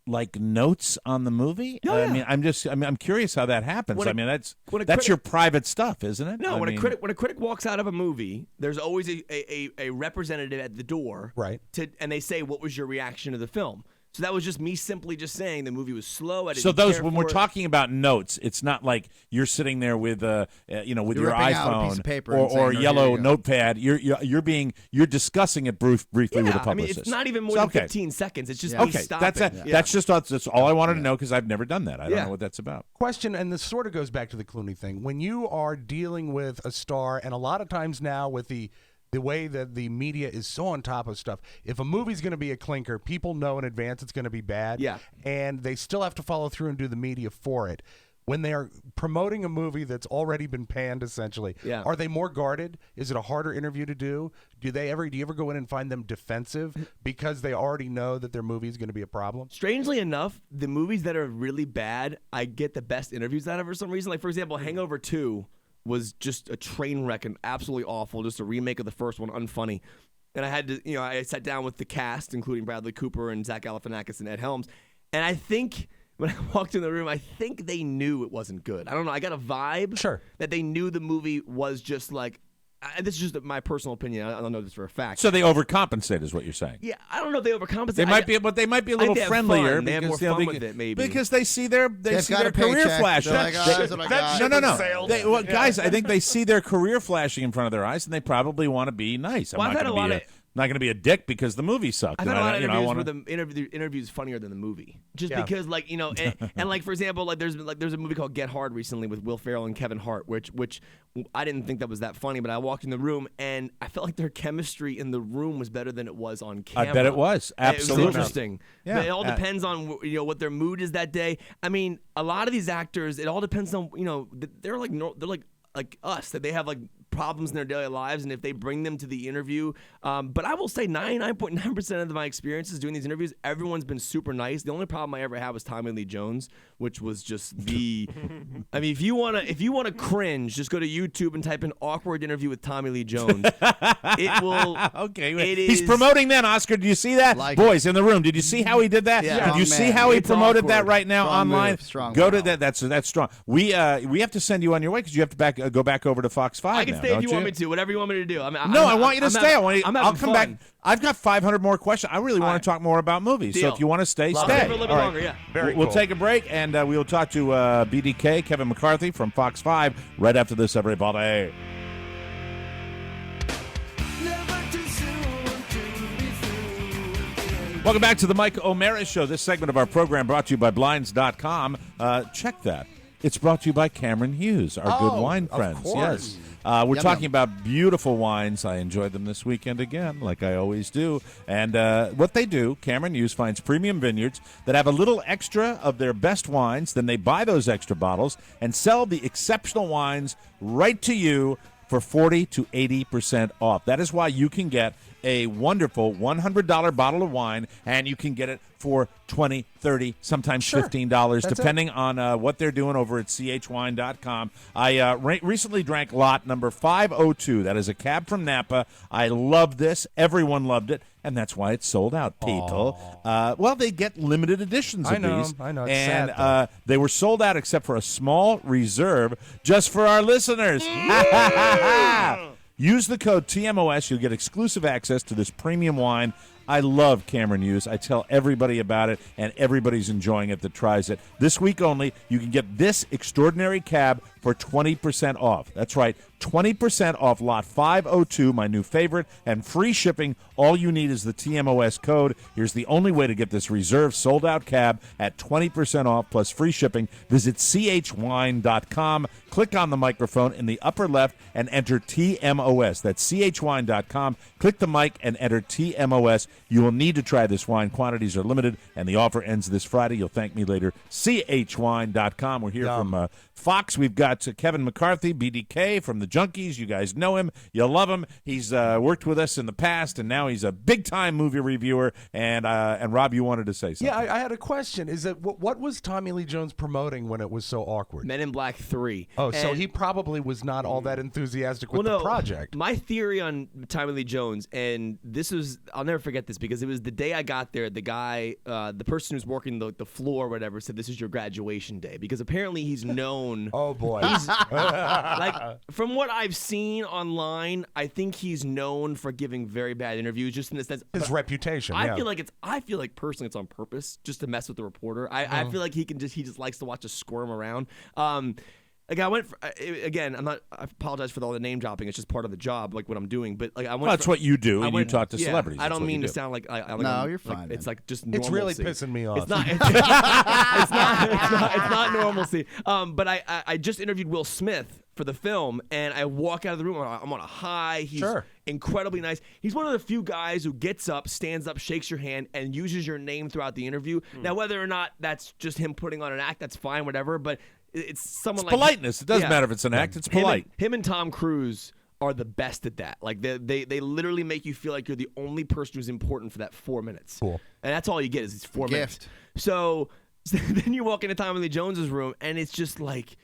like notes on the movie. I mean, I'm curious how that happens. That's your private stuff, isn't it? No, when a critic walks out of a movie, there's always a representative at the door, right? And they say, "What was your reaction to the film?" So that was just me simply just saying the movie was slow. So when we're talking about notes, it's not like you're sitting there with with your iPhone or yellow notepad. You're discussing it briefly with a publicist. I mean, it's not even more than 15 seconds. It's just me stopping. That's all I wanted to know because I've never done that. I don't know what that's about. Question, and this sort of goes back to the Clooney thing. When you are dealing with a star, and a lot of times now with the way that the media is so on top of stuff, if a movie's going to be a clinker, people know in advance it's going to be bad. Yeah. And they still have to follow through and do the media for it. When they are promoting a movie that's already been panned, essentially, are they more guarded? Is it a harder interview to do? Do you ever go in and find them defensive because they already know that their movie is going to be a problem? Strangely enough, the movies that are really bad, I get the best interviews out of for some reason. Like, for example, Hangover 2 was just a train wreck and absolutely awful, just a remake of the first one, unfunny. And I had to, I sat down with the cast, including Bradley Cooper and Zach Galifianakis and Ed Helms, and I think when I walked in the room, I think they knew it wasn't good. I don't know. I got a vibe that they knew the movie was just like, this is just my personal opinion. I don't know this for a fact. So they overcompensate, is what you're saying? Yeah, I don't know if they overcompensate. They might be a little friendlier. They have more fun with it, maybe, because they see their career flashing. Guys, I think they see their career flashing in front of their eyes, and they probably want to be nice. Not going to be a dick because the movie sucked. I've had a lot of interviews where the interview's funnier than the movie, just because, like, and like, for example, like there's a movie called Get Hard recently with Will Ferrell and Kevin Hart, which I didn't think that was that funny, but I walked in the room and I felt like their chemistry in the room was better than it was on camera. I bet it was. Absolutely. It was interesting. Yeah. But it all depends on what their mood is that day. I mean, a lot of these actors, it all depends on they're like us, that they have like problems in their daily lives, and if they bring them to the interview. But I will say 99.9% of my experiences doing these interviews, everyone's been super nice. The only problem I ever had was Tommy Lee Jones, which was just the. I mean, if you wanna cringe, just go to YouTube and type in awkward interview with Tommy Lee Jones. It will. Okay, he's promoting that. Oscar, do you see that? Boys in the room, did you see how he did that? Yeah. Did you see how he promoted that right now Strong online? move. Strong go move. to that. That's strong. We have to send you on your way because you have to go back over to Fox 5. I can stay if you want me to. Whatever you want me to do. I want you to stay. I'll come back. I've got 500 more questions. I really want to talk more about movies. Deal. So if you want to stay, I'll stay. stay for a little bit longer. Yeah. We'll take a break and we will talk to BDK, Kevin McCarthy from Fox 5, right after this. Everybody. Welcome back to the Mike O'Mara Show. This segment of our program brought to you by Blinds.com. Check that. It's brought to you by Cameron Hughes, our good wine friends. Yes. We're talking about beautiful wines. I enjoyed them this weekend again, like I always do. And what they do, Cameron Hughes finds premium vineyards that have a little extra of their best wines. Then they buy those extra bottles and sell the exceptional wines right to you for 40 to 80% off. That is why you can get a wonderful $100 bottle of wine, and you can get it for $20, $30, sometimes $15, depending on what they're doing over at chwine.com. I recently drank lot number 502. That is a cab from Napa. I love this. Everyone loved it, and that's why it's sold out, people. Well, they get limited editions of these. I know. It's and sad, they were sold out except for a small reserve just for our listeners. Use the code TMOS. You'll get exclusive access to this premium wine. I love Cameron Hughes. I tell everybody about it, and everybody's enjoying it that tries it. This week only, you can get this extraordinary cab for 20% off. That's right, 20% off lot 502, my new favorite, and free shipping. All you need is the TMOS code. Here's the only way to get this reserved sold-out cab at 20% off plus free shipping. Visit chwine.com. Click on the microphone in the upper left and enter TMOS. That's chwine.com. Click the mic and enter TMOS. You will need to try this wine. Quantities are limited, and the offer ends this Friday. You'll thank me later. chwine.com. We're here from Fox. We've got Kevin McCarthy, BDK from the Junkies. You guys know him. You'll love him. He's worked with us in the past, and now he's a big-time movie reviewer. And Rob, you wanted to say something. Yeah, I had a question. Is that what was Tommy Lee Jones promoting when it was so awkward? Men in Black 3. Oh, so he probably was not all that enthusiastic with the project. My theory on Tommy Lee Jones, and this was, I'll never forget this because it was the day I got there, the guy, the person who's working the floor or whatever said, this is your graduation day. Because apparently he's known. Oh, boy. Like, from what I've seen online, I think he's known for giving very bad interviews, just in the sense. His reputation, I feel like personally it's on purpose, just to mess with the reporter. I feel like he just likes to watch us squirm around. Like I went for, again. I apologize for all the name dropping. It's just part of the job, like what I'm doing. But like I went. Well, that's what you do, and you talk to yeah, celebrities. I don't mean to do. sound like. No, you're fine. Like, it's like just. It's Normalcy. really pissing me off. It's not. It's not normalcy. But I just interviewed Will Smith for the film, and I walk out of the room. I'm on a high. He's incredibly nice. He's one of the few guys who gets up, stands up, shakes your hand, and uses your name throughout the interview. Now, whether or not that's just him putting on an act, that's fine, whatever. But it's someone like politeness. It doesn't matter if it's an act. It's polite. Him and Tom Cruise are the best at that. Like they literally make you feel like you're the only person who's important for that 4 minutes. Cool. And that's all you get is these 4 minutes. So then you walk into Tommy Lee Jones's room, and it's just like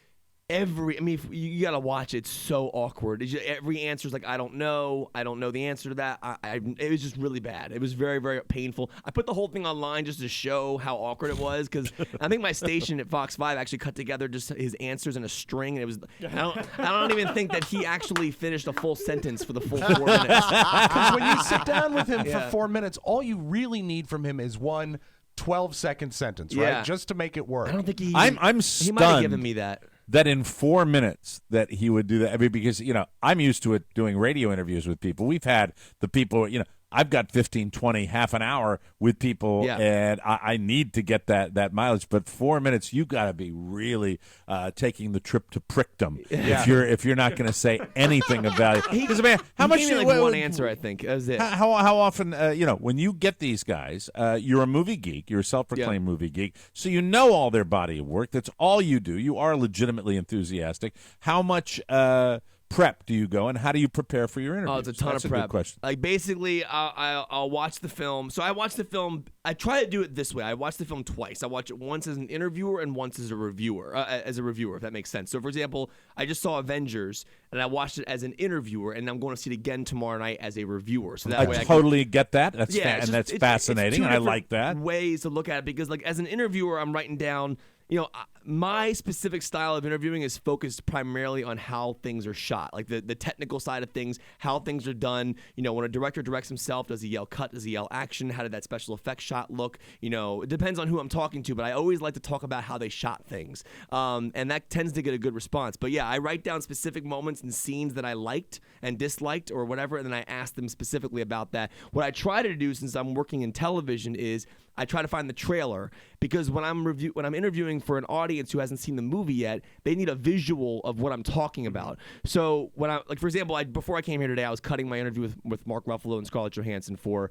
you gotta watch it. It's so awkward. Every answer is like, I don't know the answer to that. It was just really bad. It was very, very painful. I put the whole thing online just to show how awkward it was, because I think my station at Fox 5 actually cut together just his answers in a string, and it was. I don't even think that he actually finished a full sentence for the full 4 minutes. Because when you sit down with him for 4 minutes, all you really need from him is one 12-second sentence, right? Just to make it work. I don't think I'm stunned. He stunned. might have given me that. That in 4 minutes that he would do that. I mean, because, I'm used to it doing radio interviews with people. We've had the people, I've got 15, 20, half an hour with people, and I need to get that mileage. But 4 minutes, you got to be really taking the trip to Prickdom if you're not going to say anything of value. Because how much? Gave me like one answer, I think. That was it. How often? When you get these guys, you're a movie geek. You're a self-proclaimed movie geek, so you know all their body of work. That's all you do. You are legitimately enthusiastic. How much prep do you go, and how do you prepare for your interview? Oh, it's a ton That's of prep. A good question. Like basically, I'll watch the film. So I watch the film. I try to do it this way. I watch the film twice. I watch it once as an interviewer and once as a reviewer. If that makes sense. So for example, I just saw Avengers and I watched it as an interviewer, and I'm going to see it again tomorrow night as a reviewer. So that way I totally get that. That's and that's fascinating, and I like that. Ways to look at it, because like as an interviewer, I'm writing down. My specific style of interviewing is focused primarily on how things are shot, like the technical side of things, how things are done. When a director directs himself, does he yell cut? Does he yell action? How did that special effects shot look? It depends on who I'm talking to, but I always like to talk about how they shot things. And that tends to get a good response. But yeah, I write down specific moments and scenes that I liked and disliked or whatever, and then I ask them specifically about that. What I try to do, since I'm working in television, is I try to find the trailer, because when I'm interviewing for an audience who hasn't seen the movie yet, they need a visual of what I'm talking about. So when for example, before I came here today, I was cutting my interview with Mark Ruffalo and Scarlett Johansson for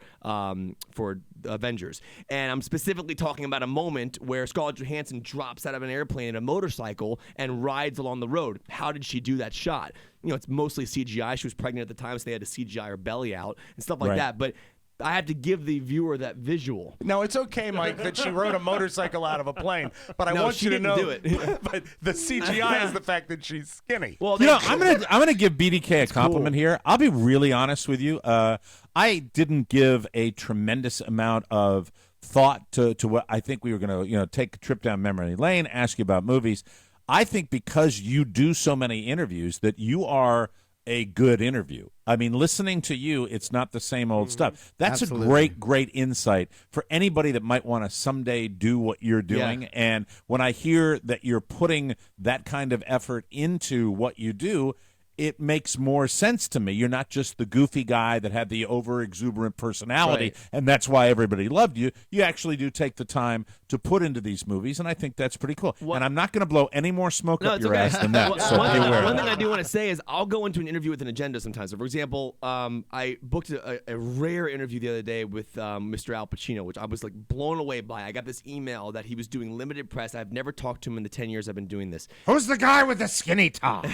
Avengers, and I'm specifically talking about a moment where Scarlett Johansson drops out of an airplane in a motorcycle and rides along the road. How did she do that shot? It's mostly CGI. She was pregnant at the time, so they had to CGI her belly out and stuff like that. But I have to give the viewer that visual. No, it's okay, Mike, that she rode a motorcycle out of a plane, but I want you to know. Do it. But the CGI is the fact that she's skinny. Well, I'm gonna give BDK a compliment here. I'll be really honest with you. I didn't give a tremendous amount of thought to what I think we were gonna take a trip down memory lane, ask you about movies. I think because you do so many interviews that you are a good interview. I mean, listening to you, it's not the same old stuff. That's Absolutely. a great insight for anybody that might want to someday do what you're doing. Yeah. And when I hear that you're putting that kind of effort into what you do, it makes more sense to me. You're not just the goofy guy that had the over-exuberant personality, Right. and that's why everybody loved you. You actually do take the time to put into these movies, and I think that's pretty cool. And I'm not going to blow any more smoke up it's your okay. ass than that. So one be aware of thing that. I do want to say is I'll go into an interview with an agenda sometimes. So, for example, I booked a rare interview the other day with Mr. Al Pacino, which I was like blown away by. I got this email that he was doing limited press. I've never talked to him in the 10 years I've been doing this. Who's the guy with the skinny top? By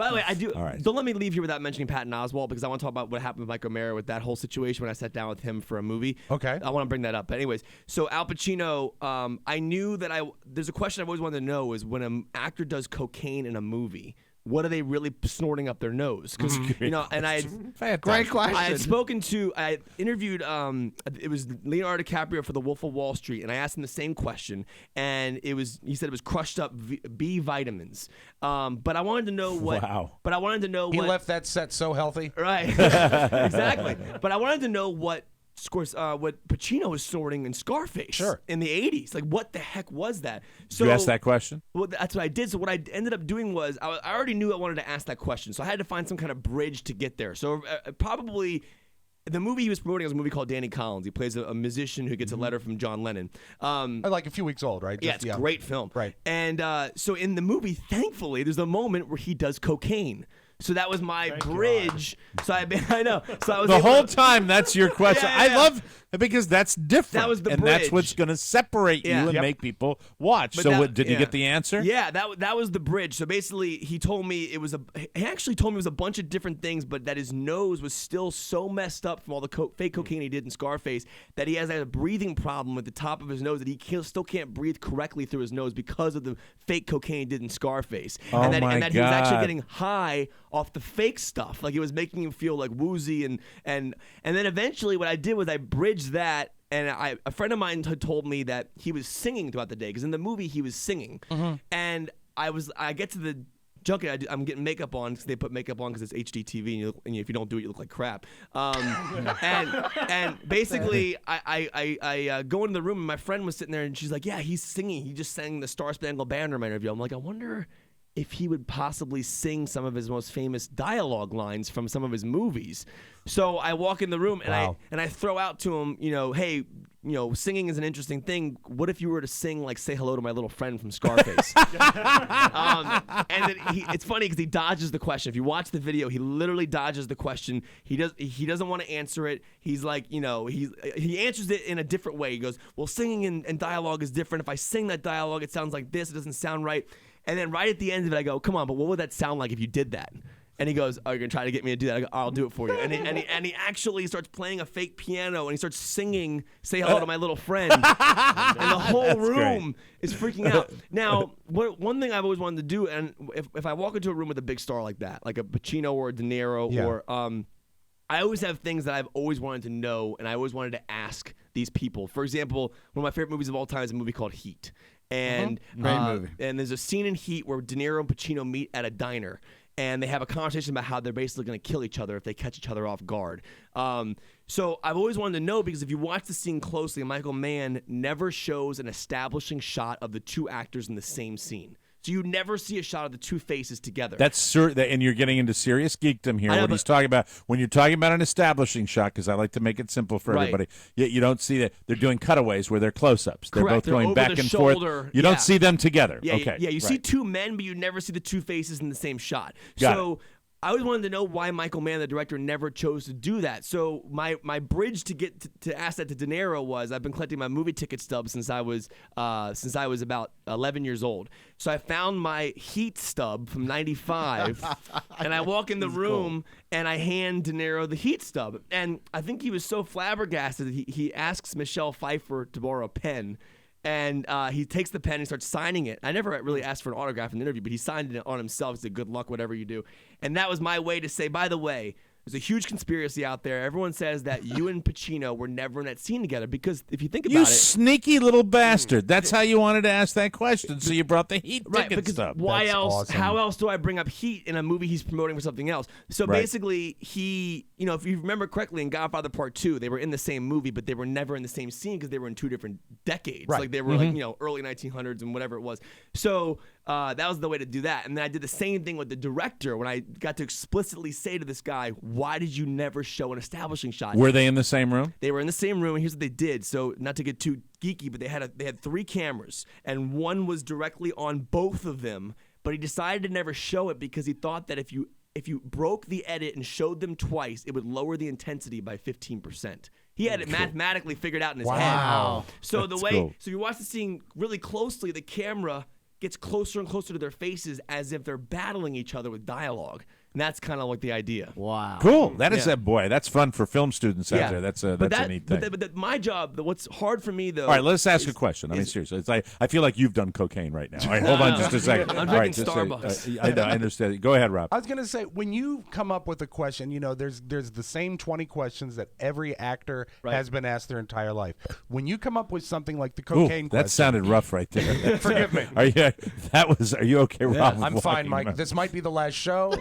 the way, I do. right. Don't let me leave here without mentioning Patton Oswalt, because I want to talk about what happened with Mike O'Mara with that whole situation when I sat down with him for a movie. Okay. I want to bring that up. But anyways, so Al Pacino, I knew that there's a question I've always wanted to know is when an actor does cocaine in a movie, what are they really snorting up their nose? Because and Great question. I interviewed it was Leonardo DiCaprio for The Wolf of Wall Street, and I asked him the same question, and he said it was crushed up B vitamins. But I wanted to know what. Wow. But I wanted to know He what. left that set so healthy. Right. Exactly. But I wanted to know what Pacino was snorting in Scarface in the 80s. Like, what the heck was that? So you asked that question? Well, that's what I did. So what I ended up doing was I already knew I wanted to ask that question. So I had to find some kind of bridge to get there. So probably the movie he was promoting was a movie called Danny Collins. He plays a musician who gets a letter from John Lennon. Like a few weeks old, right? Yeah, it's a great film. Right. And so in the movie, thankfully, there's a moment where he does cocaine. So that was my bridge. So I know. So I was The able whole to- time, that's your question. Yeah, yeah, I love because that's different. That was the and that's bridge. what's going to separate you Yeah. and Yep. make people watch. But So that- did you yeah. get the answer? Yeah, that was the bridge. So basically, he told me he actually told me it was a bunch of different things, but that his nose was still so messed up from all the fake cocaine he did in Scarface that he has a breathing problem at the top of his nose that he still can't breathe correctly through his nose because of the fake cocaine he did in Scarface. Oh, and that, my and that he was actually God. getting high off the fake stuff. Like, it was making him feel like woozy and then eventually what I did was I bridged that. And a friend of mine had told me that he was singing throughout the day because in the movie he was singing. And I get to the junket, I'm getting makeup on because they put makeup on because it's HDTV and if you don't do it, you look like crap. And basically, I go into the room and my friend was sitting there and she's like, "Yeah, he's singing. He just sang the Star Spangled Banner in my interview." I'm like, I wonder if he would possibly sing some of his most famous dialogue lines from some of his movies. So I walk in the room and I throw out to him, hey, singing is an interesting thing. What if you were to sing like "Say Hello to My Little Friend" from Scarface? And then it's funny because he dodges the question. If you watch the video, he literally dodges the question. He doesn't want to answer it. He's like, he answers it in a different way. He goes, "Well, singing and dialogue is different. If I sing that dialogue, it sounds like this. It doesn't sound right." And then right at the end of it, I go, "Come on, but what would that sound like if you did that?" And he goes, "Oh, you're gonna try to get me to do that?" I go, "I'll do it for you." And he actually starts playing a fake piano and he starts singing "Say Hello to My Little Friend," and the whole room is freaking out. Now, one thing I've always wanted to do, and if I walk into a room with a big star like that, like a Pacino or a De Niro, or I always have things that I've always wanted to know, and I always wanted to ask these people. For example, one of my favorite movies of all time is a movie called Heat. And Great movie. And there's a scene in Heat where De Niro and Pacino meet at a diner, and they have a conversation about how they're basically going to kill each other if they catch each other off guard. So I've always wanted to know, because if you watch the scene closely, Michael Mann never shows an establishing shot of the two actors in the same scene. So you never see a shot of the two faces together. That's and you're getting into serious geekdom here. What he's talking about, when you're talking about an establishing shot, because I like to make it simple for everybody, you don't see that they're doing cutaways where they're close-ups. They're both going back and forth. You don't see them together. Yeah, you see two men, but you never see the two faces in the same shot. So I always wanted to know why Michael Mann, the director, never chose to do that. So my bridge to get to ask that to De Niro was, I've been collecting my movie ticket stubs since I was about 11 years old. So I found my Heat stub from '95, and I walk in the room and I hand De Niro the Heat stub. And I think he was so flabbergasted that he asks Michelle Pfeiffer to borrow a pen. And he takes the pen and starts signing it. I never really asked for an autograph in the interview, but he signed it on himself. He said, "Good luck, whatever you do." And that was my way to say, by the way, there's a huge conspiracy out there. Everyone says that you and Pacino were never in that scene together, because if you think about it... You sneaky little bastard. That's how you wanted to ask that question, so you brought the Heat ticket stuff. Why That's else? awesome. How else do I bring up Heat in a movie he's promoting for something else? So basically, he, if you remember correctly, in Godfather Part 2, they were in the same movie, but they were never in the same scene because they were in two different decades. Right. Like they were early 1900s and whatever it was. So that was the way to do that. And then I did the same thing with the director when I got to explicitly say to this guy, "Why did you never show an establishing shot?" Were they in the same room? They were in the same room, and here's what they did. So, not to get too geeky, but they had 3 cameras, and one was directly on both of them. But he decided to never show it because he thought that if you broke the edit and showed them twice, it would lower the intensity by 15%. He had it mathematically figured out in his head. So That's so cool. you watch the scene really closely, the camera gets closer and closer to their faces as if they're battling each other with dialogue. And that's kind of like the idea. Wow. Cool. That is boy. That's fun for film students out there. That's a neat thing. But my job, what's hard for me though. All right, let's ask a question. I mean, seriously, it's like I feel like you've done cocaine right now. All right, hold on just a second. I'm All right, drinking Starbucks. I understand. Go ahead, Rob. I was going to say, when you come up with a question, there's the same 20 questions that every actor has been asked their entire life. When you come up with something like the cocaine question. That sounded rough right there. Forgive me. Are you okay, Rob? I'm fine, Mike. This might be the last show.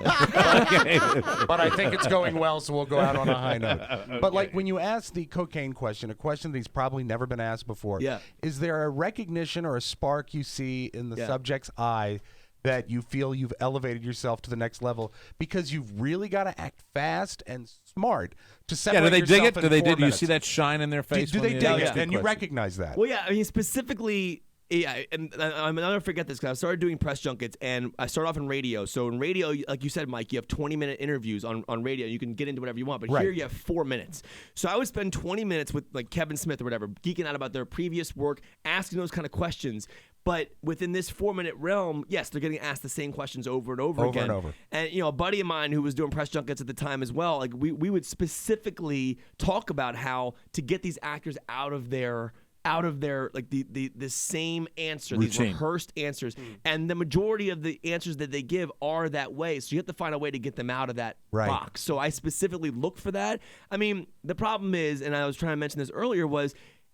But I think it's going well, so we'll go out on a high note. But like when you ask the cocaine question, a question that he's probably never been asked before, is there a recognition or a spark you see in the subject's eye that you feel you've elevated yourself to the next level because you've really got to act fast and smart to separate yourself do they dig it? in Do they 4 dig? Do you minutes? see that shine in their face? Do they dig it? And you question. recognize that? Well, yeah. I mean, specifically. Yeah, and I'm never forget this because I started doing press junkets, and I started off in radio. So in radio, like you said, Mike, you have 20-minute interviews on radio. You can get into whatever you want, but here you have 4 minutes. So I would spend 20 minutes with like Kevin Smith or whatever, geeking out about their previous work, asking those kind of questions. But within this 4-minute realm, yes, they're getting asked the same questions over and over again. And a buddy of mine who was doing press junkets at the time as well, like we would specifically talk about how to get these actors out of their like the same answer, these rehearsed answers, and the majority of the answers that they give are that way. So you have to find a way to get them out of that box. So I specifically look for that. I mean, the problem is, and I was trying to mention this earlier,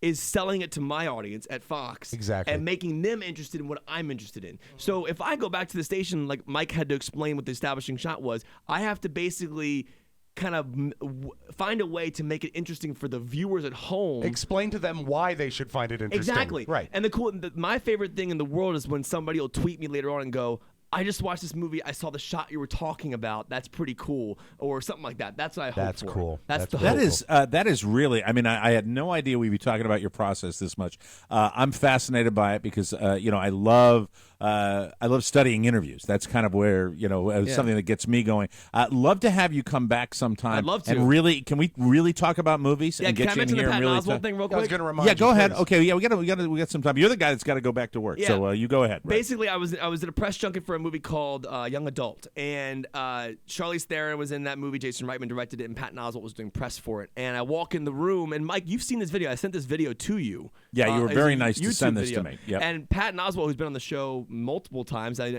is selling it to my audience at Fox and making them interested in what I'm interested in. So if I go back to the station, like Mike had to explain what the establishing shot was, I have to basically kind of find a way to make it interesting for the viewers at home. Explain to them why they should find it interesting. Exactly. Right. And my favorite thing in the world is when somebody will tweet me later on and go, "I just watched this movie. I saw the shot you were talking about. That's pretty cool," or something like that. That's what I hope That's for. cool. That is really. I mean, I had no idea we'd be talking about your process this much. I'm fascinated by it because I love studying interviews. That's kind of where something that gets me going. I'd love to have you come back sometime. I'd love to. And really, can we really talk about movies and can get I you in mention here the and Patton really Oswalt thing real quick? I was going to remind you. Yeah, go ahead. Please. Okay, yeah, we got some time. You're the guy that's got to go back to work, so you go ahead. Right. Basically, I was at a press junket for a movie called Young Adult, and Charlize Theron was in that movie. Jason Reitman directed it, and Patton Oswalt was doing press for it. And I walk in the room, and Mike, you've seen this video. I sent this video to you. Yeah, you were very nice to YouTube send this video. to me. Yep. And Patton Oswalt, who's been on the show multiple times, I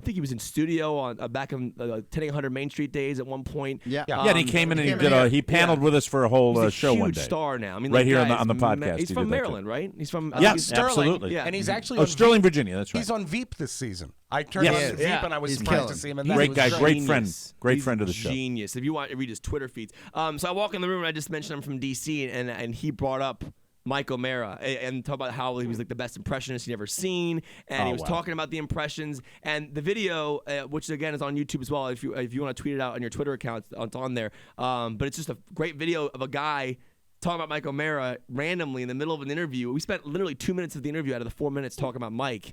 think he was in studio on back in 10800 Main Street days at one point. Yeah. And he came in and he paneled with us for a whole He's a show one huge day. star now. I mean, right that here guy on the is podcast. He's he from did that Maryland, too. right? He's from Yes, Sterling. absolutely. Yeah. And he's actually Sterling, Virginia. That's right. He's on Veep this season. I turned Yes. on Veep Yeah. and I was He's surprised killing. to see him in He's that. Great It was guy, great. great friend, Genius. great He's friend of the show. Genius. If you want to read his Twitter feeds. So I walk in the room and I just mentioned I'm from DC, and he brought up Mike O'Mara and talk about how he was like the best impressionist he'd ever seen, and he was talking about the impressions and the video, which again is on YouTube as well. If you want to tweet it out on your Twitter account, it's on there. But it's just a great video of a guy talking about Mike O'Mara randomly in the middle of an interview. We spent literally 2 minutes of the interview out of the 4 minutes talking about Mike,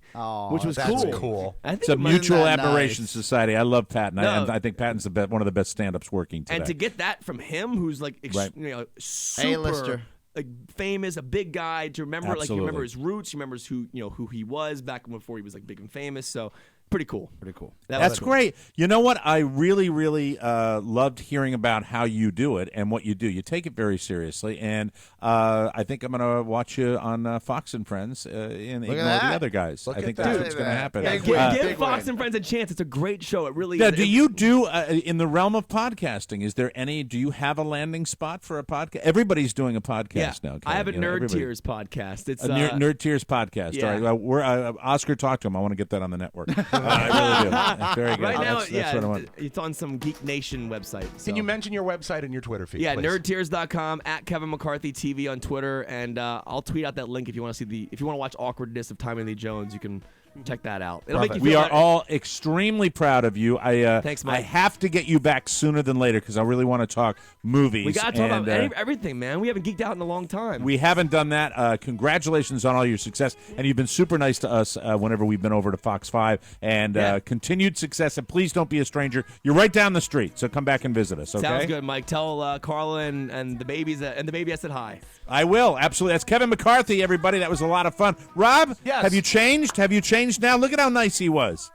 which was That's cool. cool. I think It's a it might- mutual that admiration nice? society. I love Patton. No. I think Patton's one of the best stand-ups working today. And to get that from him, who's like Right. super A-lister. like famous, a big guy, to remember like you remember Absolutely. his roots, you remembers who he was back before he was like big and famous. So pretty cool. Pretty cool. That's great. You know what? I really, really loved hearing about how you do it and what you do. You take it very seriously, and I think I'm going to watch you on Fox and Friends and ignore that. the other guys. I think at that's that. what's going to happen. Yeah, give Fox win. and Friends a chance. It's a great show. It really Now, is. do you do in the realm of podcasting? Do you have a landing spot for a podcast? Everybody's doing a podcast now. I have a Kevin. You know, Nerd everybody- Tears podcast. It's A Nerd Tears podcast. yeah. All right. Well, Oscar talked to him. I want to get that on the network. I really do. Very good. right now. That's what I want. It's on some Geek Nation website. So. Can you mention your website and your Twitter feed? Yeah, please? nerdtears.com, at Kevin McCarthy TV on Twitter, and I'll tweet out that link if you want to see if you want to watch awkwardness of Tommy Lee Jones, you can check that out. It'll make you We feel are better. all extremely proud of you. Thanks, I Mike. have to get you back sooner than later because I really want to talk movies. We got to talk and, about everything, man. We haven't geeked out in a long time. We haven't done that. Congratulations on all your success, and you've been super nice to us whenever we've been over to Fox 5. And continued success. And please don't be a stranger. You're right down the street, so come back and visit us. Okay? Sounds good, Mike. Tell Carla and the babies and the baby I said hi. I will, absolutely. That's Kevin McCarthy, everybody. That was a lot of fun. Rob, Yes. have you changed? Have you changed now? Look at how nice he was.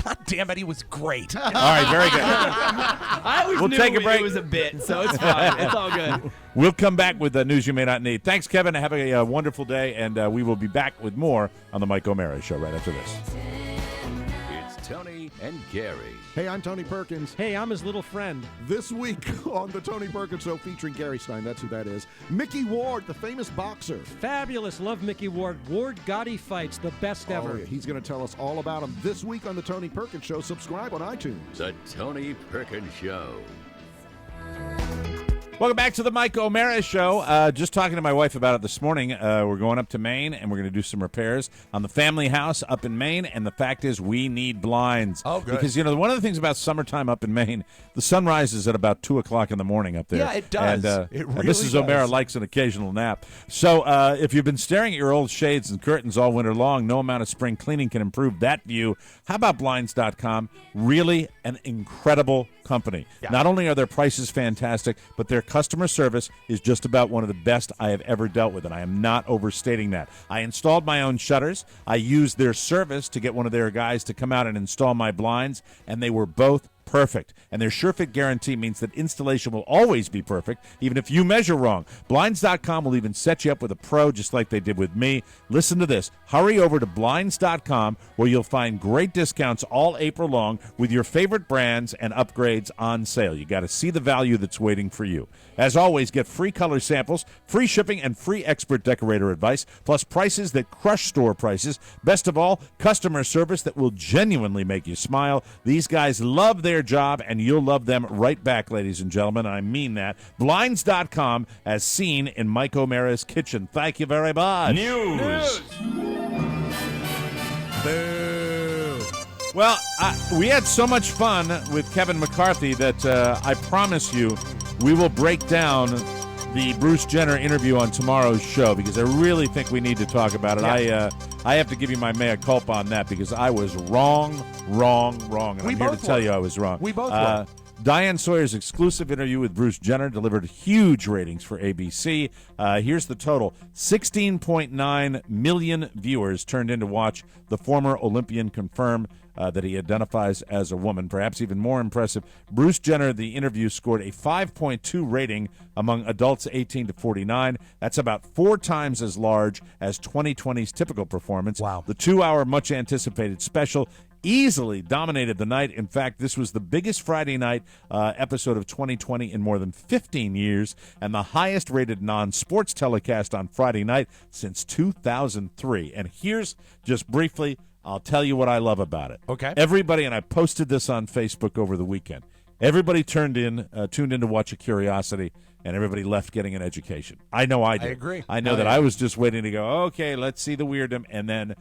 God damn it, he was great. All right, very good. I always We'll knew take a break. it was a bit, so it's fine. It's all good. We'll come back with the news you may not need. Thanks, Kevin. Have a wonderful day, and we will be back with more on the Mike O'Mara Show right after this. It's Tony and Gary. Hey, I'm Tony Perkins. Hey, I'm his little friend. This week on the Tony Perkins Show featuring Gary Stein, that's who that is, Mickey Ward, the famous boxer. Fabulous. Love Mickey Ward. Ward Gotti fights, the best ever. Oh, yeah. He's going to tell us all about him this week on the Tony Perkins Show. Subscribe on iTunes. The Tony Perkins Show. Welcome back to the Mike O'Mara Show. Just talking to my wife about it this morning. We're going up to Maine, and we're going to do some repairs on the family house up in Maine, and the fact is we need blinds. Oh, good. Because, one of the things about summertime up in Maine, the sun rises at about 2 o'clock in the morning up there. Yeah, it does. And, It and really Mrs. O'Mara does. likes an occasional nap. So if you've been staring at your old shades and curtains all winter long, no amount of spring cleaning can improve that view. How about Blinds.com? Really an incredible company. Yeah. Not only are their prices fantastic, but their customer service is just about one of the best I have ever dealt with, and I am not overstating that. I installed my own shutters. I used their service to get one of their guys to come out and install my blinds, and they were both perfect. And their SureFit guarantee means that installation will always be perfect, even if you measure wrong. Blinds.com will even set you up with a pro, just like they did with me. Listen to this. Hurry over to Blinds.com, where you'll find great discounts all April long with your favorite brands and upgrades on sale. You got to see the value that's waiting for you. As always, get free color samples, free shipping, and free expert decorator advice, plus prices that crush store prices. Best of all, customer service that will genuinely make you smile. These guys love their job, and you'll love them right back, ladies and gentlemen. I mean that. Blinds.com, as seen in Mike O'Mara's kitchen. Thank you very much. News. Boo. Well, we had so much fun with Kevin McCarthy that I promise you we will break down the Bruce Jenner interview on tomorrow's show because I really think we need to talk about it. Yeah. I have to give you my mea culpa on that because I was wrong. And We I'm here to both tell were. you I was wrong. We both were. Diane Sawyer's exclusive interview with Bruce Jenner delivered huge ratings for ABC. Here's the total. 16.9 million viewers turned in to watch the former Olympian confirm that he identifies as a woman. Perhaps even more impressive, Bruce Jenner, the interview, scored a 5.2 rating among adults 18 to 49. That's about 4 times as large as 2020's typical performance. Wow. The 2-hour, much-anticipated special easily dominated the night. In fact, this was the biggest Friday night episode of 2020 in more than 15 years and the highest-rated non-sports telecast on Friday night since 2003. And here's, just briefly, I'll tell you what I love about it. Okay. Everybody, and I posted this on Facebook over the weekend, everybody tuned in to watch a curiosity, and everybody left getting an education. I know I did. I agree. I know that I was just waiting to go, okay, let's see the weirdom, and then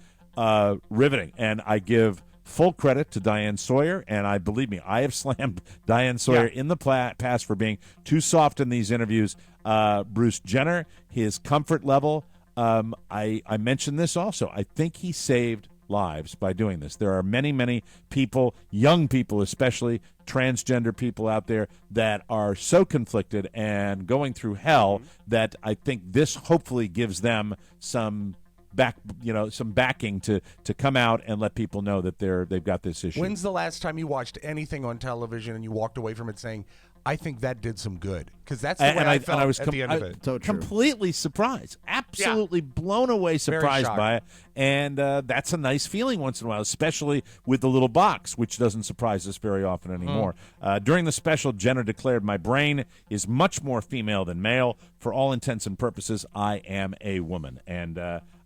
riveting. And I give full credit to Diane Sawyer, and believe me, I have slammed Diane Sawyer in the past for being too soft in these interviews. Bruce Jenner, his comfort level, I mentioned this also. I think he saved lives by doing this. There are many, many people, young people especially, transgender people out there that are so conflicted and going through hell that I think this hopefully gives them some backing to come out and let people know that they've got this issue. When's the last time you watched anything on television and you walked away from it saying, I think that did some good? Because that's the way I felt at the end of it. So true. Completely surprised, absolutely blown away, surprised by it, and that's a nice feeling once in a while, especially with the little box, which doesn't surprise us very often anymore. During the special, Jenner declared, "My brain is much more female than male. For all intents and purposes, I am a woman," and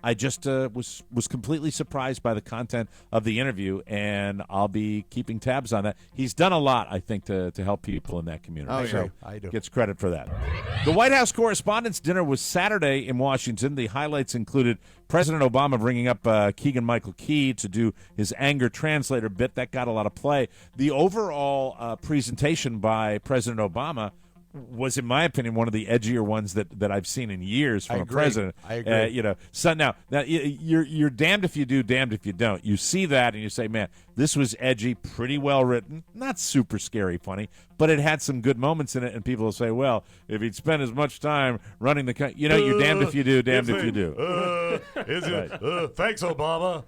I just was completely surprised by the content of the interview, and I'll be keeping tabs on that. He's done a lot, I think, to help people in that community. Oh, so I do. Gets credit for that. The White House Correspondents' Dinner was Saturday in Washington. The highlights included President Obama bringing up Keegan-Michael Key to do his anger translator bit. That got a lot of play. The overall presentation by President Obama was, in my opinion, one of the edgier ones that I've seen in years from a president. I agree. So now you're damned if you do, damned if you don't. You see that and you say, man, this was edgy, pretty well written, not super scary funny, but it had some good moments in it. And people will say, well, if he'd spent as much time running the country, you're damned if you do, damned if you do. Thanks, Obama.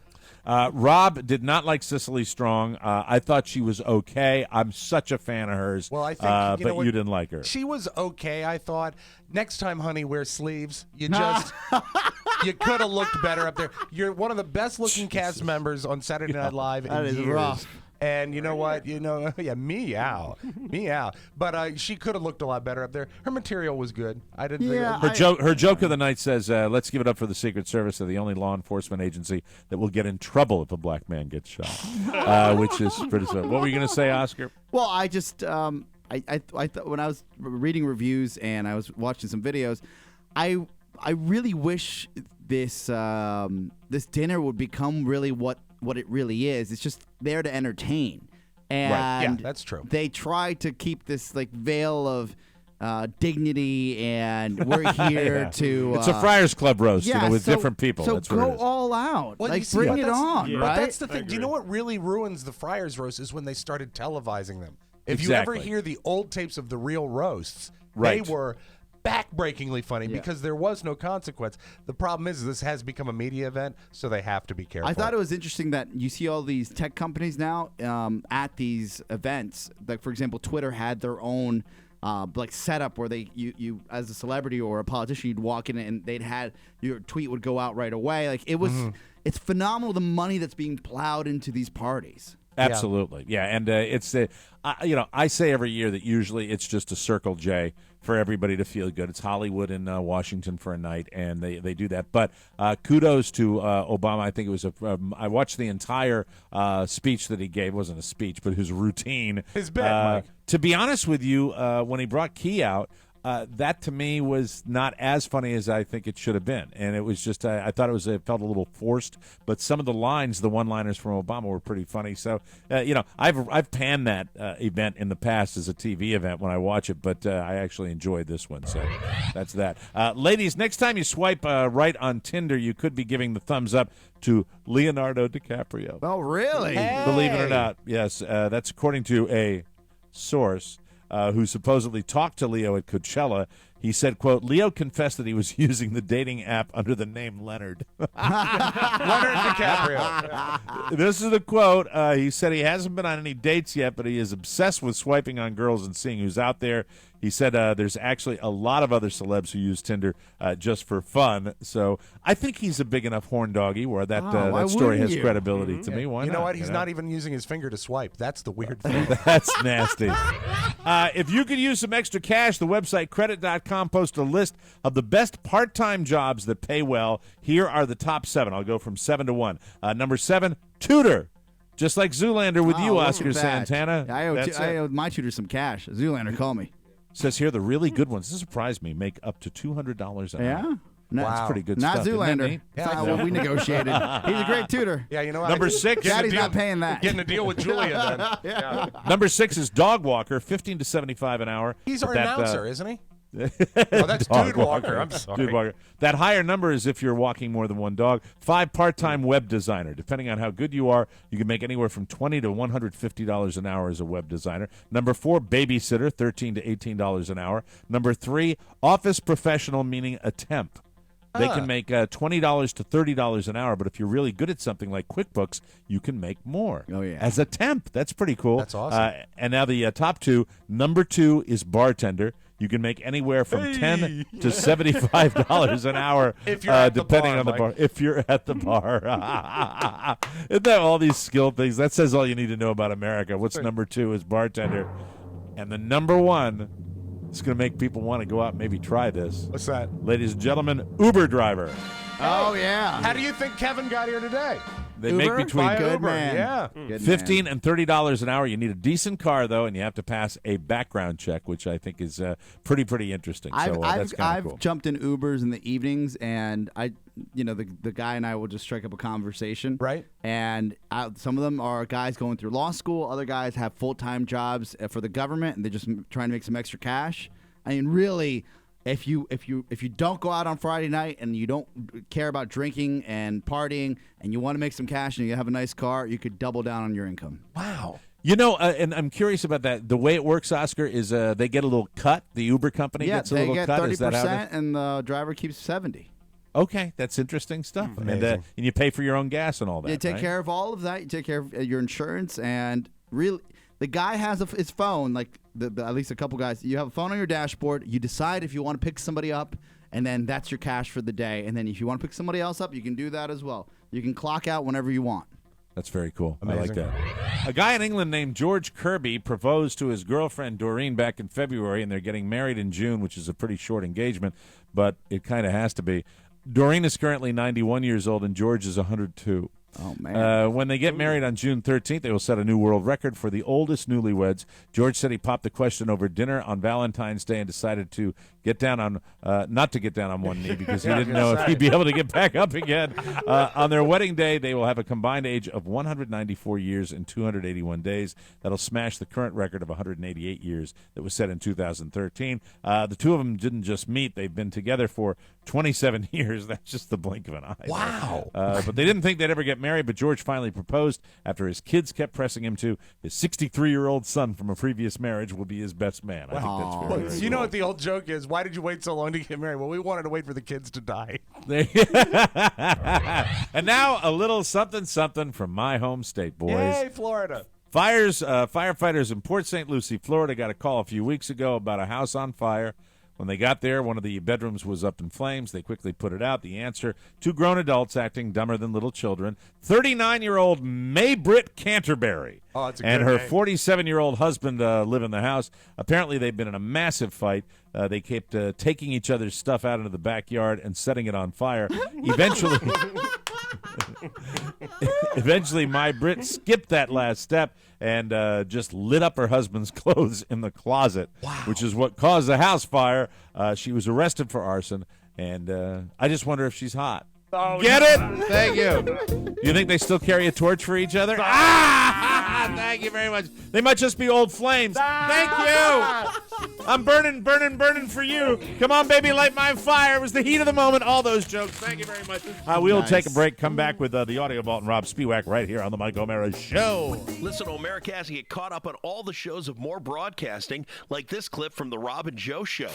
Rob did not like Cicely Strong. I thought she was okay. I'm such a fan of hers. Well, I think, but you didn't like her. She was okay, I thought. Next time, honey, wear sleeves. You just you could have looked better up there. You're one of the best looking cast members on Saturday Night Live in years. Rough. And you know what? Meow. But she could have looked a lot better up there. Her material was good. I didn't. Her joke of the night says, "Let's give it up for the Secret Service. They're the only law enforcement agency that will get in trouble if a black man ggets shot," which is pretty. What were you going to say, Oscar? Well, I just I thought when I was reading reviews and I was watching some videos, I really wish this this dinner would become really what it really is. It's just there to entertain. And right. Yeah, that's true. They try to keep this veil of dignity, and we're here to. It's a Friars Club roast, with different people. So that's go what it is. all out. Well, bring it on, But right? that's the thing. Do you know what really ruins the Friars roast is when they started televising them. If Exactly. you ever hear the old tapes of the real roasts, Right. they were backbreakingly funny because there was no consequence. The problem is this has become a media event, so they have to be careful. I thought it was interesting that you see all these tech companies now at these events. Like, for example, Twitter had their own setup where you as a celebrity or a politician, you'd walk in and your tweet would go out right away. Like, it was, it's phenomenal the money that's being plowed into these parties. Absolutely, yeah, and it's I say every year that usually it's just a Circle J for everybody to feel good. It's Hollywood in Washington for a night, and they do that. But kudos to Obama. I think it was I watched the entire speech that he gave. It wasn't a speech, but his routine. His bit, Mike. To be honest with you, when he brought Key out, that to me was not as funny as I think it should have been, and it was just I thought it felt a little forced. But some of the lines, the one-liners from Obama, were pretty funny. So I've panned that event in the past as a TV event when I watch it, but I actually enjoyed this one. So that's that. Ladies, next time you swipe right on Tinder, you could be giving the thumbs up to Leonardo DiCaprio. Oh, really? Believe it or not, yes. That's according to a source who supposedly talked to Leo at Coachella. He said, quote, Leo confessed that he was using the dating app under the name Leonard. Leonard DiCaprio. This is the quote. He said he hasn't been on any dates yet, but he is obsessed with swiping on girls and seeing who's out there. He said there's actually a lot of other celebs who use Tinder just for fun. So I think he's a big enough horn doggy where that story has credibility to me. Why you not? know what? He's not even using his finger to swipe. That's the weird thing. That's nasty. If you could use some extra cash, the website credit.com posts a list of the best part-time jobs that pay well. Here are the top 7. I'll go from 7 to 1. Number 7, tutor. Just like Zoolander with you, Oscar Santana. I owe my tutor some cash. Zoolander, call me. Says here the really good ones. This surprised me. Make up to $200 an hour. That's pretty good not stuff. Zoolander. That's not what we negotiated. He's a great tutor. Yeah, you know what? Number 6. Daddy's not paying that. Getting a deal with Julia then. Yeah. Number 6 is dog walker, $15 to $75 an hour. He's our announcer, isn't he? Oh, that's Dude Walker. I'm sorry. Dude Walker. That higher number is if you're walking more than one dog. 5, part-time web designer. Depending on how good you are, you can make anywhere from $20 to $150 an hour as a web designer. Number 4, babysitter, $13 to $18 an hour. Number 3, office professional, meaning a temp. They can make $20 to $30 an hour, but if you're really good at something like QuickBooks, you can make more. Oh, yeah. As a temp. That's pretty cool. That's awesome. And now the top 2. Number 2 is bartender. You can make anywhere from $10 to $75 an hour, if you're at depending the bar, on the bar. If you're at the bar, isn't that all these skill things? That says all you need to know about America. What's number 2 is bartender, and the number 1 is going to make people want to go out and maybe try this. What's that? Ladies and gentlemen, Uber driver. Oh yeah. How do you think Kevin got here today? They Uber? make between Good Uber. man. Yeah. Good $15 man. and $30 an hour. You need a decent car though, and you have to pass a background check, which I think is pretty interesting. So that's kind of cool. I've jumped in Ubers in the evenings, and the guy and I will just strike up a conversation. Right. And some of them are guys going through law school. Other guys have full-time jobs for the government, and they're just trying to make some extra cash. I mean, really, if you don't go out on Friday night and you don't care about drinking and partying and you want to make some cash and you have a nice car, you could double down on your income. Wow. You know, and I'm curious about that. The way it works, Oscar, is they get a little cut. The Uber company gets a little cut. Yeah, they Is get that 30%, and the driver keeps 70%. Okay, that's interesting stuff. And you pay for your own gas and all that. You take right? care of all of that. You take care of your insurance, and really, the guy has his phone. Like at least a couple guys, you have a phone on your dashboard. You decide if you want to pick somebody up, and then that's your cash for the day. And then if you want to pick somebody else up, you can do that as well. You can clock out whenever you want. That's very cool. Amazing. I like that. A guy in England named George Kirby proposed to his girlfriend Doreen back in February, and they're getting married in June, which is a pretty short engagement, but it kind of has to be. Doreen is currently 91 years old, and George is 102. Oh, man. When they get married on June 13th, they will set a new world record for the oldest newlyweds. George said he popped the question over dinner on Valentine's Day and decided to get down on, not to get down on one knee because he didn't know if he'd be able to get back up again. On their wedding day, they will have a combined age of 194 years and 281 days. That'll smash the current record of 188 years that was set in 2013. The two of them didn't just meet. They've been together for 27 years. That's just the blink of an eye. Wow. But they didn't think they'd ever get married, but George finally proposed after his kids kept pressing him to. His 63-year-old son from a previous marriage will be his best man. I think that's very, very You know cool. what the old joke is? Why did you wait so long to get married? Well, we wanted to wait for the kids to die. And now a little something from my home state, boys. Yay, Florida. Firefighters in Port St. Lucie, Florida, got a call a few weeks ago about a house on fire. When they got there, one of the bedrooms was up in flames. They quickly put it out. The answer, 2 grown adults acting dumber than little children. 39-year-old May Britt Canterbury and her 47-year-old husband live in the house. Apparently, they've been in a massive fight. They kept taking each other's stuff out into the backyard and setting it on fire. Eventually, my Britt skipped that last step and just lit up her husband's clothes in the closet, which is what caused the house fire. She was arrested for arson, and I just wonder if she's hot. Oh, Get it? Thank you. Do you think they still carry a torch for each other? Thank you very much. They might just be old flames. Thank you. I'm burning for you. Come on, baby, light my fire. It was the heat of the moment. All those jokes. Thank you very much. We'll take a break. Come back with the Audio Vault and Rob Spiewak right here on the Mike O'Mara Show. Listen to Americast and get caught up on all the shows of more broadcasting, like this clip from the Rob and Joe Show.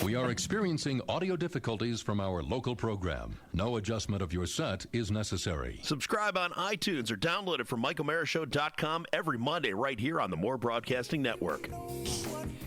We are experiencing audio difficulties from our local program. No adjustment of your set is necessary. Subscribe on iTunes or download it from MikeO'MaraShow.com every Monday right here on the More Broadcasting Network.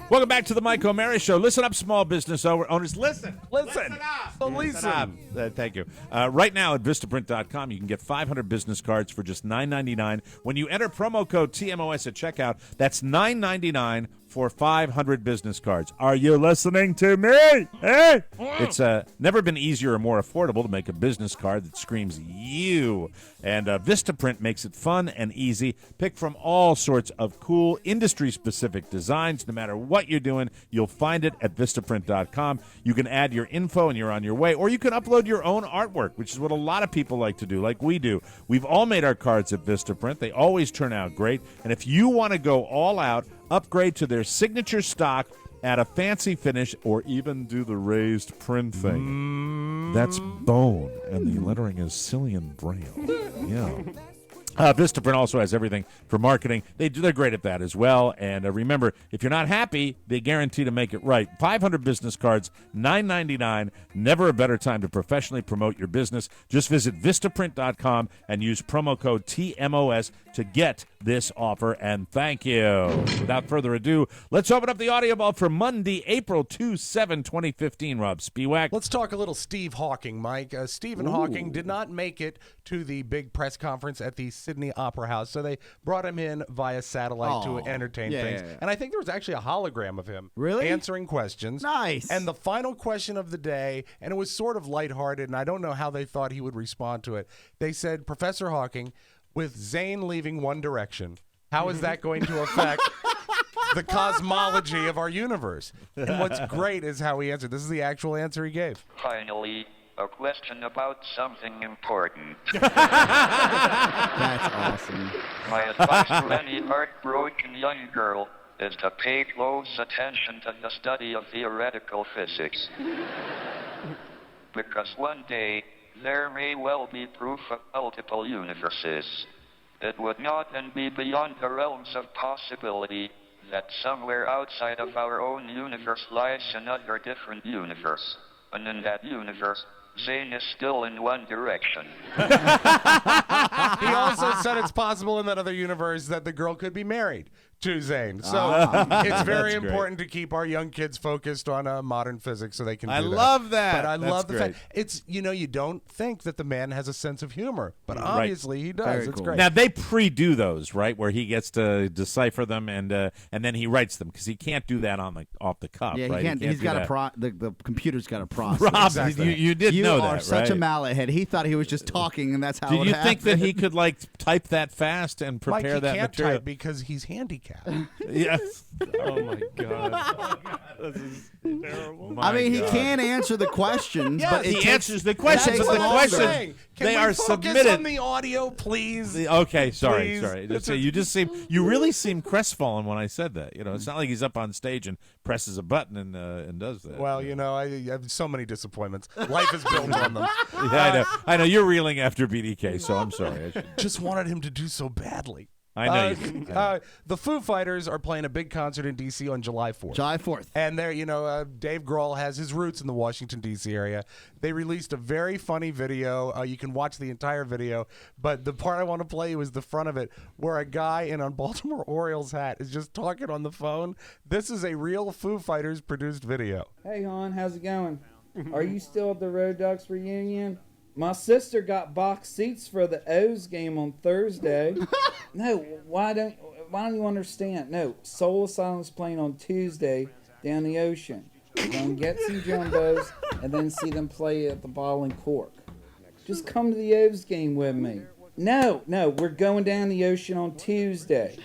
Welcome back to the Mike O'Mara Show. Listen up, small business owners. Listen up. Thank you. Right now at Vistaprint.com, you can get 500 business cards for just $9.99. When you enter promo code TMOS at checkout, that's $9.99 for 500 business cards. Are you listening to me? Hey? It's never been easier or more affordable to make a business card that screams you. And Vistaprint makes it fun and easy. Pick from all sorts of cool, industry-specific designs. No matter what you're doing, you'll find it at Vistaprint.com. You can add your info and you're on your way. Or you can upload your own artwork, which is what a lot of people like to do, like we do. We've all made our cards at Vistaprint. They always turn out great. And if you want to go all out, upgrade to their signature stock, add a fancy finish, or even do the raised print thing. That's bone, and the lettering is Cillian Braille. Yeah. Vistaprint also has everything for marketing. They're great at that as well. And remember, if you're not happy, they guarantee to make it right. 500 business cards, $9.99. Never a better time to professionally promote your business. Just visit Vistaprint.com and use promo code TMOS to get this offer. And thank you. Without further ado, let's open up the audio ball for Monday, April 7, 2015. Rob Spiewak. Let's talk a little Steve Hawking, Mike. Stephen Hawking did not make it to the big press conference at the Sydney Opera House, so they brought him in via satellite to entertain things. Yeah. And I think there was actually a hologram of him answering questions. Nice. And the final question of the day, and it was sort of lighthearted, and I don't know how they thought he would respond to it. They said, Professor Hawking, with Zayn leaving One Direction, how is that going to affect the cosmology of our universe? And what's great is how he answered. This is the actual answer he gave. Finally, a question about something important. That's awesome. My advice to any heartbroken young girl is to pay close attention to the study of theoretical physics. Because one day, there may well be proof of multiple universes. It would not then be beyond the realms of possibility that somewhere outside of our own universe lies another different universe. And in that universe, Zayn is still in One Direction. He also said it's possible in that other universe that the girl could be married to Zayn. So it's very important to keep our young kids focused on modern physics so they can do that. I love that. But I love the fact it's, you don't think that the man has a sense of humor, but obviously he does. Very it's cool. great. Now, they pre-do those, right, where he gets to decipher them and then he writes them, because he can't do that off the cuff, Yeah, right? he can't. He's got the computer's got a process. Rob, Exactly. you did know that, You are such a right? mallet head. He thought he was just talking, and that's how Did it you happened. think that he could, type that fast and Mike, prepare he that can't material? type because he's handicapped. Yes. Oh, my God. This is terrible. I mean, he can answer the questions, Yes, but he takes, answers the questions, takes but the longer. questions, Can they we are focus submitted. on the audio, please? Okay, sorry. Please. You really seem crestfallen when I said that. It's not like he's up on stage and presses a button and does that. Well, I have so many disappointments. Life is built on them. Yeah, I know. You're reeling after BDK, so I'm sorry. Just wanted him to do so badly. I know you did. The Foo Fighters are playing a big concert in D.C. on July 4th. July 4th. And there, Dave Grohl has his roots in the Washington, D.C. area. They released a very funny video. You can watch the entire video. But the part I want to play was the front of it, where a guy in a Baltimore Orioles hat is just talking on the phone. This is a real Foo Fighters produced video. Hey, hon, how's it going? Are you still at the Road Ducks reunion? My sister got box seats for the O's game on Thursday. No, why don't you understand? No, Soul Asylum's playing on Tuesday down the ocean. We're going to get some jumbos and then see them play at the Ball and Cork. Just come to the O's game with me. No, we're going down the ocean on Tuesday.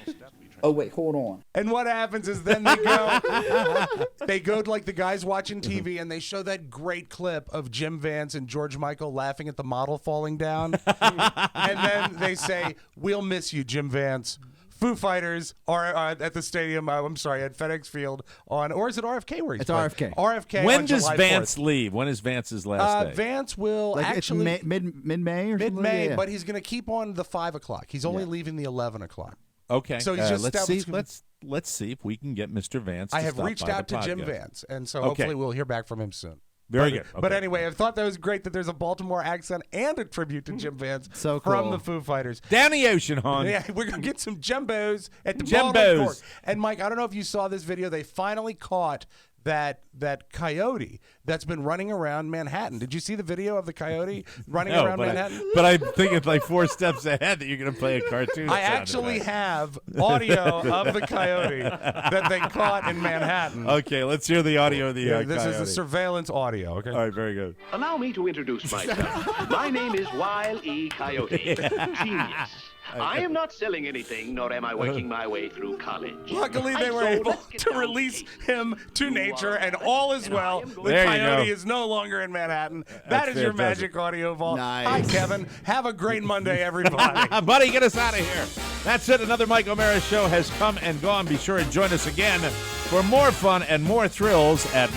Oh, wait, hold on. And what happens is then they go to the guys watching TV and they show that great clip of Jim Vance and George Michael laughing at the model falling down. And then they say, we'll miss you, Jim Vance. Foo Fighters are at the stadium, at FedEx Field or is it RFK where he's playing? RFK. RFK When on does July Vance 4th. leave? When is Vance's last day? Vance will actually... It's mid-May or something? Mid-May, Yeah. but he's going to keep on the 5 o'clock. He's only leaving the 11 o'clock. Okay. So he's just let's see. established- Let's see if we can get Mr. Vance. To I have stop reached by out the to Jim podcast. Vance, and so Okay. hopefully we'll hear back from him soon. Very But- good. But Okay. anyway, I thought that was great that there's a Baltimore accent and a tribute to Jim Vance So from cool. the Foo Fighters. Down the ocean, hon. Yeah, we're going to get some Jembos at the Jembos. bottom court. And Mike, I don't know if you saw this video. They finally caught that coyote that's been running around Manhattan. Did you see the video of the coyote running No, around but Manhattan? but I'm thinking like 4 steps ahead that you're going to play a cartoon. I sound actually effect. have audio of the coyote that they caught in Manhattan. Okay, let's hear the audio of the This coyote. is the surveillance audio. Okay. All right, very good. Allow me to introduce myself. My name is Wile E. Coyote. Genius. I am not selling anything, nor am I working my way through college. Luckily, they I were sold able a to release him to nature, and all is well. The There you coyote go. is no longer in Manhattan. That That's is your fantastic. magic audio vault. Nice. Hi, Kevin. Have a great Monday, everybody. Buddy, get us out of here. That's it. Another Mike O'Mara show has come and gone. Be sure and join us again for more fun and more thrills at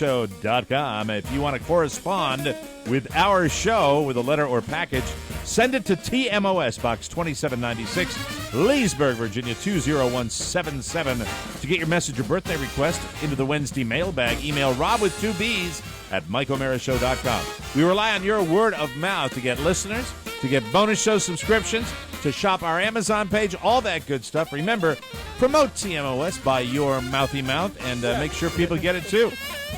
MikeO'MaraShow.com. If you want to correspond with our show with a letter or package, send it to TMOS Box 2796, Leesburg, Virginia 20177. To get your message or birthday request into the Wednesday mailbag, email Rob with 2 B's at MikeO'MaraShow.com. We rely on your word of mouth to get listeners, to get bonus show subscriptions, to shop our Amazon page, all that good stuff. Remember, promote TMOS by your mouthy mouth and make sure people get it too.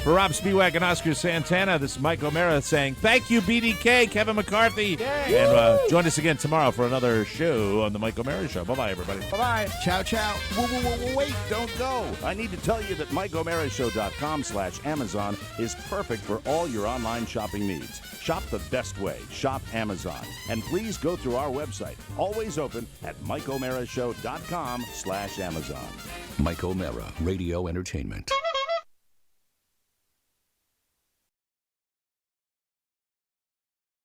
For Rob Spiewak and Oscar Santana, this is Mike O'Mara saying thank you, BDK, Kevin McCarthy. And join us again tomorrow for another show on the Mike O'Mara Show. Bye-bye, everybody. Bye-bye. Ciao, ciao. Whoa, wait, don't go. I need to tell you that MikeO'MaraShow.com/Amazon is perfect for all your online shopping needs. Shop the best way. Shop Amazon. And please go through our website. Always open at MikeO'MaraShow.com/Amazon. Mike O'Mara, Radio Entertainment.